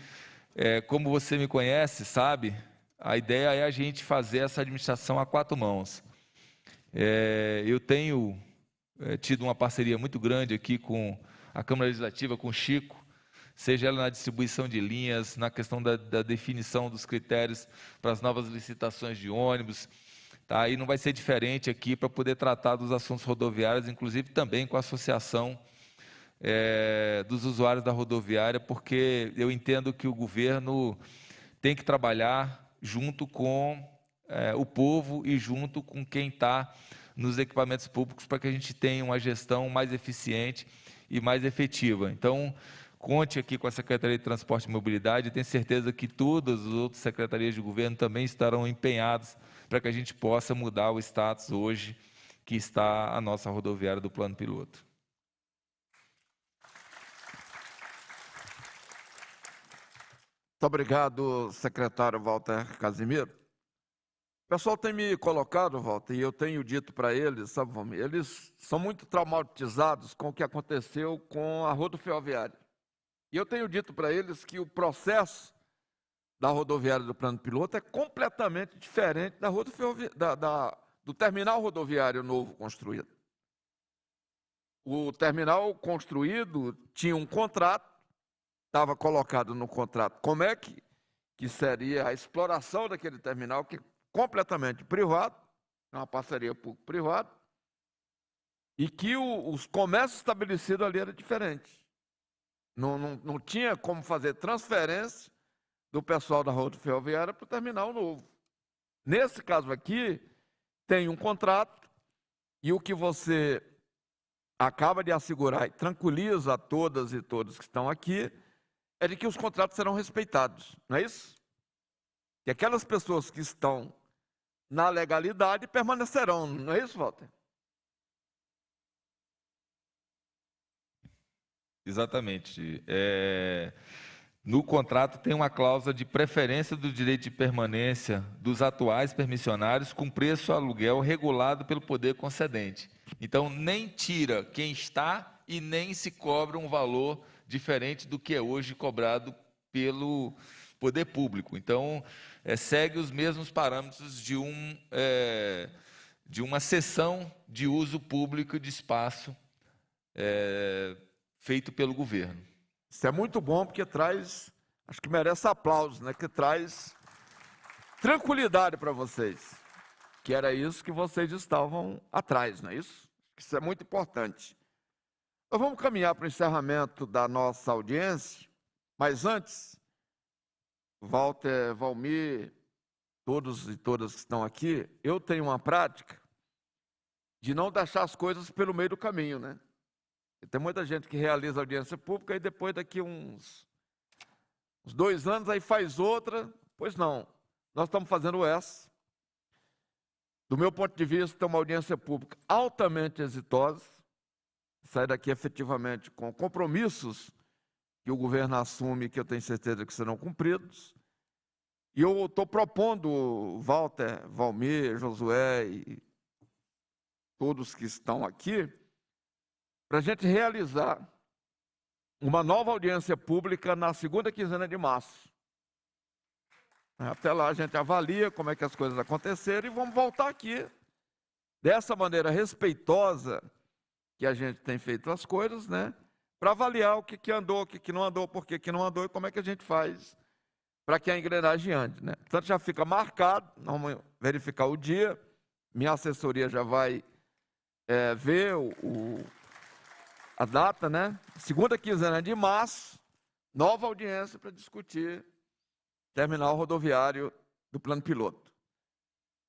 como você me conhece, sabe, a ideia é a gente fazer essa administração a 4 mãos. Eu tenho tido uma parceria muito grande aqui com a Câmara Legislativa, com o Chico, seja ela na distribuição de linhas, na questão da definição dos critérios para as novas licitações de ônibus. Tá? E não vai ser diferente aqui para poder tratar dos assuntos rodoviários, inclusive também com a associação dos usuários da rodoviária, porque eu entendo que o governo tem que trabalhar junto com o povo e junto com quem está nos equipamentos públicos, para que a gente tenha uma gestão mais eficiente e mais efetiva. Então, conte aqui com a Secretaria de Transporte e Mobilidade, tenho certeza que todas as outras secretarias de governo também estarão empenhadas para que a gente possa mudar o status hoje que está a nossa rodoviária do plano piloto. Muito obrigado, secretário Walter Casimiro. O pessoal tem me colocado, Walter, e eu tenho dito para eles, sabe, Valmir, eles são muito traumatizados com o que aconteceu com a rodoviária. E eu tenho dito para eles que o processo da rodoviária do plano piloto é completamente diferente do terminal rodoviário novo construído. O terminal construído tinha um contrato, estava colocado no contrato como é que seria a exploração daquele terminal, que é completamente privado, é uma parceria público-privada, e que os comércios estabelecidos ali eram diferentes. Não tinha como fazer transferência do pessoal da rodoviária para o terminal novo. Nesse caso aqui, tem um contrato, e o que você acaba de assegurar e tranquiliza a todas e todos que estão aqui, é de que os contratos serão respeitados, não é isso? Que aquelas pessoas que estão na legalidade permanecerão, não é isso, Walter? Exatamente. No contrato tem uma cláusula de preferência do direito de permanência dos atuais permissionários com preço aluguel regulado pelo poder concedente. Então, nem tira quem está e nem se cobra um valor diferente do que é hoje cobrado pelo poder público. Então, segue os mesmos parâmetros de uma cessão de uso público de espaço feito pelo governo. Isso é muito bom, porque traz, acho que merece aplausos, né? Que traz tranquilidade para vocês, que era isso que vocês estavam atrás, não é isso? Isso é muito importante. Nós vamos caminhar para o encerramento da nossa audiência, mas antes, Walter, Valmir, todos e todas que estão aqui, eu tenho uma prática de não deixar as coisas pelo meio do caminho, né? Tem muita gente que realiza audiência pública e depois daqui uns 2 anos aí faz outra. Pois não, nós estamos fazendo essa. Do meu ponto de vista, é uma audiência pública altamente exitosa. Sai daqui efetivamente com compromissos que o governo assume, que eu tenho certeza que serão cumpridos. E eu estou propondo, Walter, Valmir, Josué e todos que estão aqui, para a gente realizar uma nova audiência pública na 2ª quinzena de março. Até lá a gente avalia como é que as coisas aconteceram e vamos voltar aqui, dessa maneira respeitosa que a gente tem feito as coisas, né? para avaliar o que andou, o que não andou, por que não andou e como é que a gente faz para que a engrenagem ande, né? Portanto, já fica marcado, vamos verificar o dia, minha assessoria já vai ver a data, né? Segunda quinzena de março, nova audiência para discutir terminal rodoviário do plano piloto.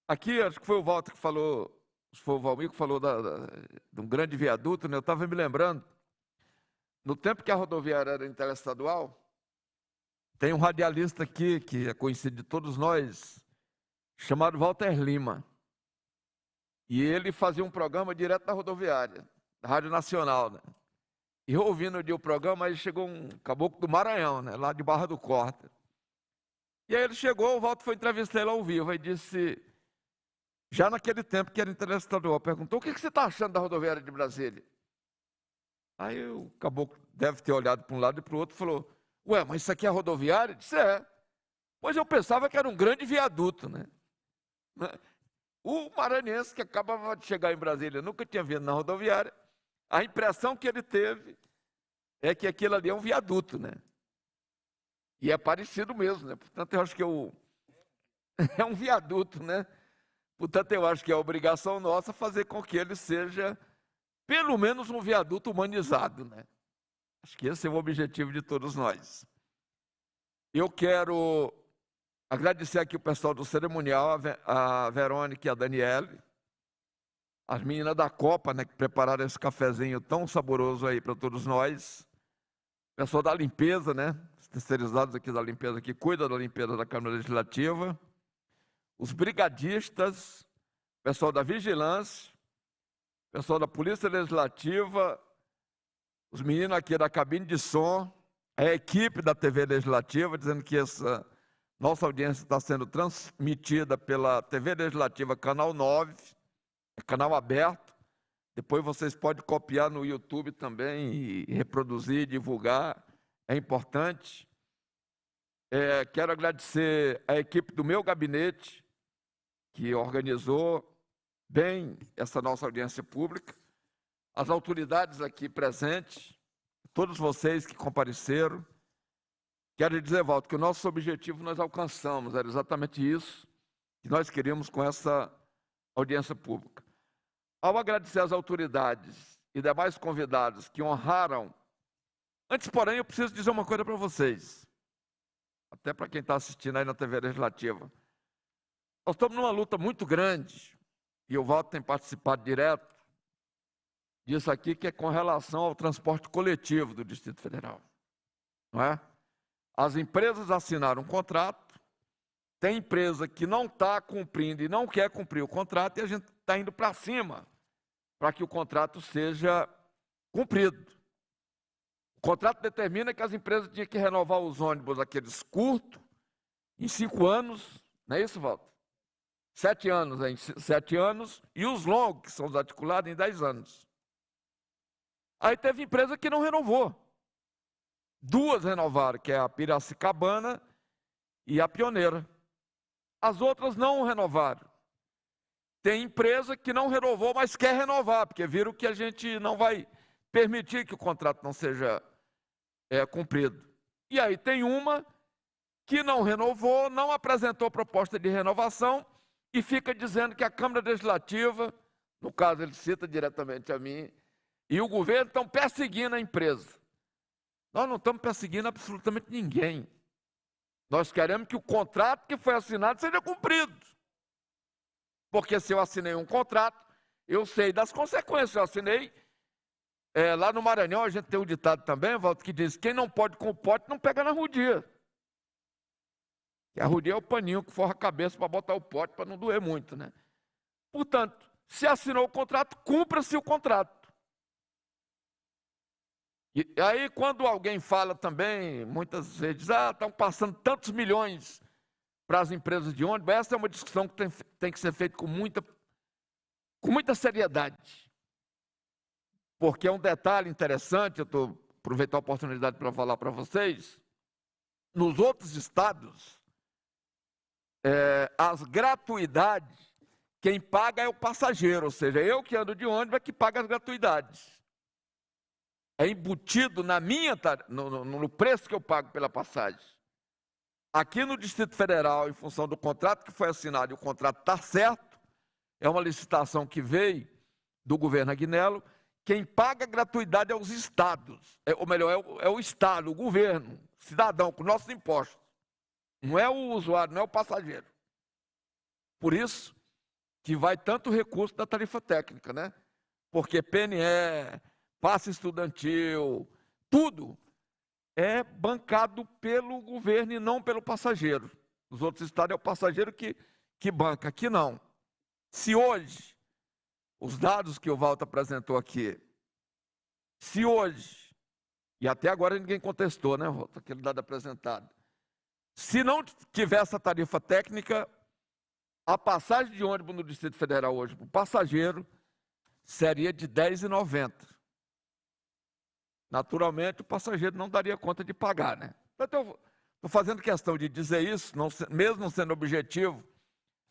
Aqui, acho que foi o Walter que falou, foi o Valmir que falou de um grande viaduto, né? Eu estava me lembrando, no tempo que a rodoviária era interestadual, tem um radialista aqui, que é conhecido de todos nós, chamado Walter Lima. E ele fazia um programa direto da rodoviária, da Rádio Nacional, né? E ouvindo o programa, aí chegou um caboclo do Maranhão, né? Lá de Barra do Corta. E aí ele chegou, o Walter foi entrevistar ele ao vivo, e disse, já naquele tempo que era interestadual, perguntou, o que você está achando da rodoviária de Brasília? Aí o caboclo deve ter olhado para um lado e para o outro e falou, ué, mas isso aqui é rodoviária? Eu disse, é. Pois eu pensava que era um grande viaduto, né? O maranhense que acabava de chegar em Brasília, nunca tinha vindo na rodoviária, a impressão que ele teve é que aquilo ali é um viaduto, né? E é parecido mesmo, né? Portanto, eu acho que é um viaduto, né? Portanto, eu acho que é obrigação nossa fazer com que ele seja, pelo menos, um viaduto humanizado, né? Acho que esse é o objetivo de todos nós. Eu quero agradecer aqui o pessoal do cerimonial, a Verônica e a Daniele, as meninas da Copa, né, que prepararam esse cafezinho tão saboroso aí para todos nós. O pessoal da limpeza, né, os terceirizados aqui da limpeza, que cuida da limpeza da Câmara Legislativa. Os brigadistas, o pessoal da vigilância, o pessoal da Polícia Legislativa, os meninos aqui da cabine de som, a equipe da TV Legislativa, dizendo que essa nossa audiência está sendo transmitida pela TV Legislativa Canal 9, canal aberto. Depois vocês podem copiar no YouTube também e reproduzir, divulgar, é importante. Quero agradecer a equipe do meu gabinete, que organizou bem essa nossa audiência pública, as autoridades aqui presentes, todos vocês que compareceram. Quero dizer, Walter, que o nosso objetivo nós alcançamos, era exatamente isso que nós queríamos com essa audiência pública. Ao agradecer às autoridades e demais convidados que honraram, antes, porém, eu preciso dizer uma coisa para vocês, até para quem está assistindo aí na TV Legislativa. Nós estamos numa luta muito grande, e o Walter tem participado direto disso aqui, que é com relação ao transporte coletivo do Distrito Federal. Não é? As empresas assinaram um contrato, tem empresa que não está cumprindo e não quer cumprir o contrato, e a gente está indo para cima para que o contrato seja cumprido. O contrato determina que as empresas tinham que renovar os ônibus, aqueles curtos, em 5 anos, não é isso, Walter? 7 anos, em 7 anos, e os longos, que são os articulados, em 10 anos. Aí teve empresa que não renovou. 2 renovaram, que é a Piracicabana e a Pioneira. As outras não renovaram. Tem empresa que não renovou, mas quer renovar, porque viram que a gente não vai permitir que o contrato não seja cumprido. E aí tem uma que não renovou, não apresentou proposta de renovação e fica dizendo que a Câmara Legislativa, no caso ele cita diretamente a mim, e o governo estão perseguindo a empresa. Nós não estamos perseguindo absolutamente ninguém. Nós queremos que o contrato que foi assinado seja cumprido. Porque se eu assinei um contrato, eu sei das consequências. Eu assinei, lá no Maranhão, a gente tem um ditado também, Walter, que diz, quem não pode com o pote não pega na rodia. E a rodia é o paninho que forra a cabeça para botar o pote, para não doer muito, né? Portanto, se assinou o contrato, cumpra-se o contrato. E aí, quando alguém fala também, muitas vezes diz, estão passando tantos milhões para as empresas de ônibus, essa é uma discussão que tem que ser feita com muita seriedade. Porque é um detalhe interessante, eu estou aproveitando a oportunidade para falar para vocês, nos outros estados, as gratuidades, quem paga é o passageiro, ou seja, eu que ando de ônibus é que paga as gratuidades. é embutido na no preço que eu pago pela passagem. Aqui no Distrito Federal, em função do contrato que foi assinado, e o contrato está certo, é uma licitação que veio do governo Agnello, quem paga a gratuidade é os estados, ou melhor, é o Estado, o governo, cidadão, com nossos impostos. Não é o usuário, não é o passageiro. Por isso que vai tanto recurso da tarifa técnica, né? Porque PNE, passe estudantil, tudo é bancado pelo governo e não pelo passageiro. Nos outros estados é o passageiro que banca, aqui não. Se hoje, os dados que o Walter apresentou aqui, se hoje, e até agora ninguém contestou, né, Walter, aquele dado apresentado, se não tiver essa tarifa técnica, a passagem de ônibus no Distrito Federal hoje para o passageiro seria de R$ 10,90. Naturalmente, o passageiro não daria conta de pagar, né? Então, eu estou fazendo questão de dizer isso, mesmo não sendo objetivo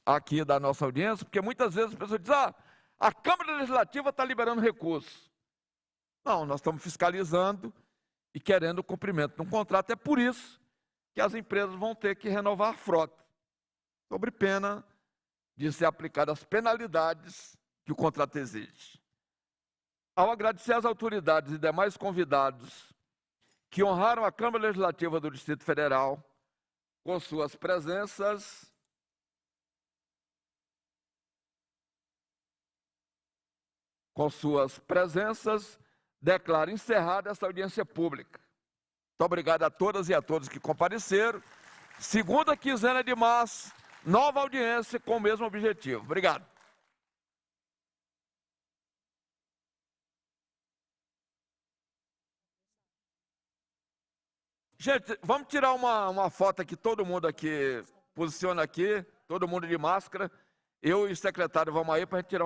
aqui da nossa audiência, porque muitas vezes as pessoas dizem, a Câmara Legislativa está liberando recursos. Não, nós estamos fiscalizando e querendo o cumprimento de um contrato. É por isso que as empresas vão ter que renovar a frota, sob pena de ser aplicadas as penalidades que o contrato exige. Ao agradecer às autoridades e demais convidados que honraram a Câmara Legislativa do Distrito Federal com suas presenças, declaro encerrada essa audiência pública. Muito obrigado a todas e a todos que compareceram. Segunda quinzena de março, nova audiência com o mesmo objetivo. Obrigado. Gente, vamos tirar uma foto aqui, todo mundo aqui, posiciona aqui, todo mundo de máscara. Eu e o secretário vamos aí para a gente tirar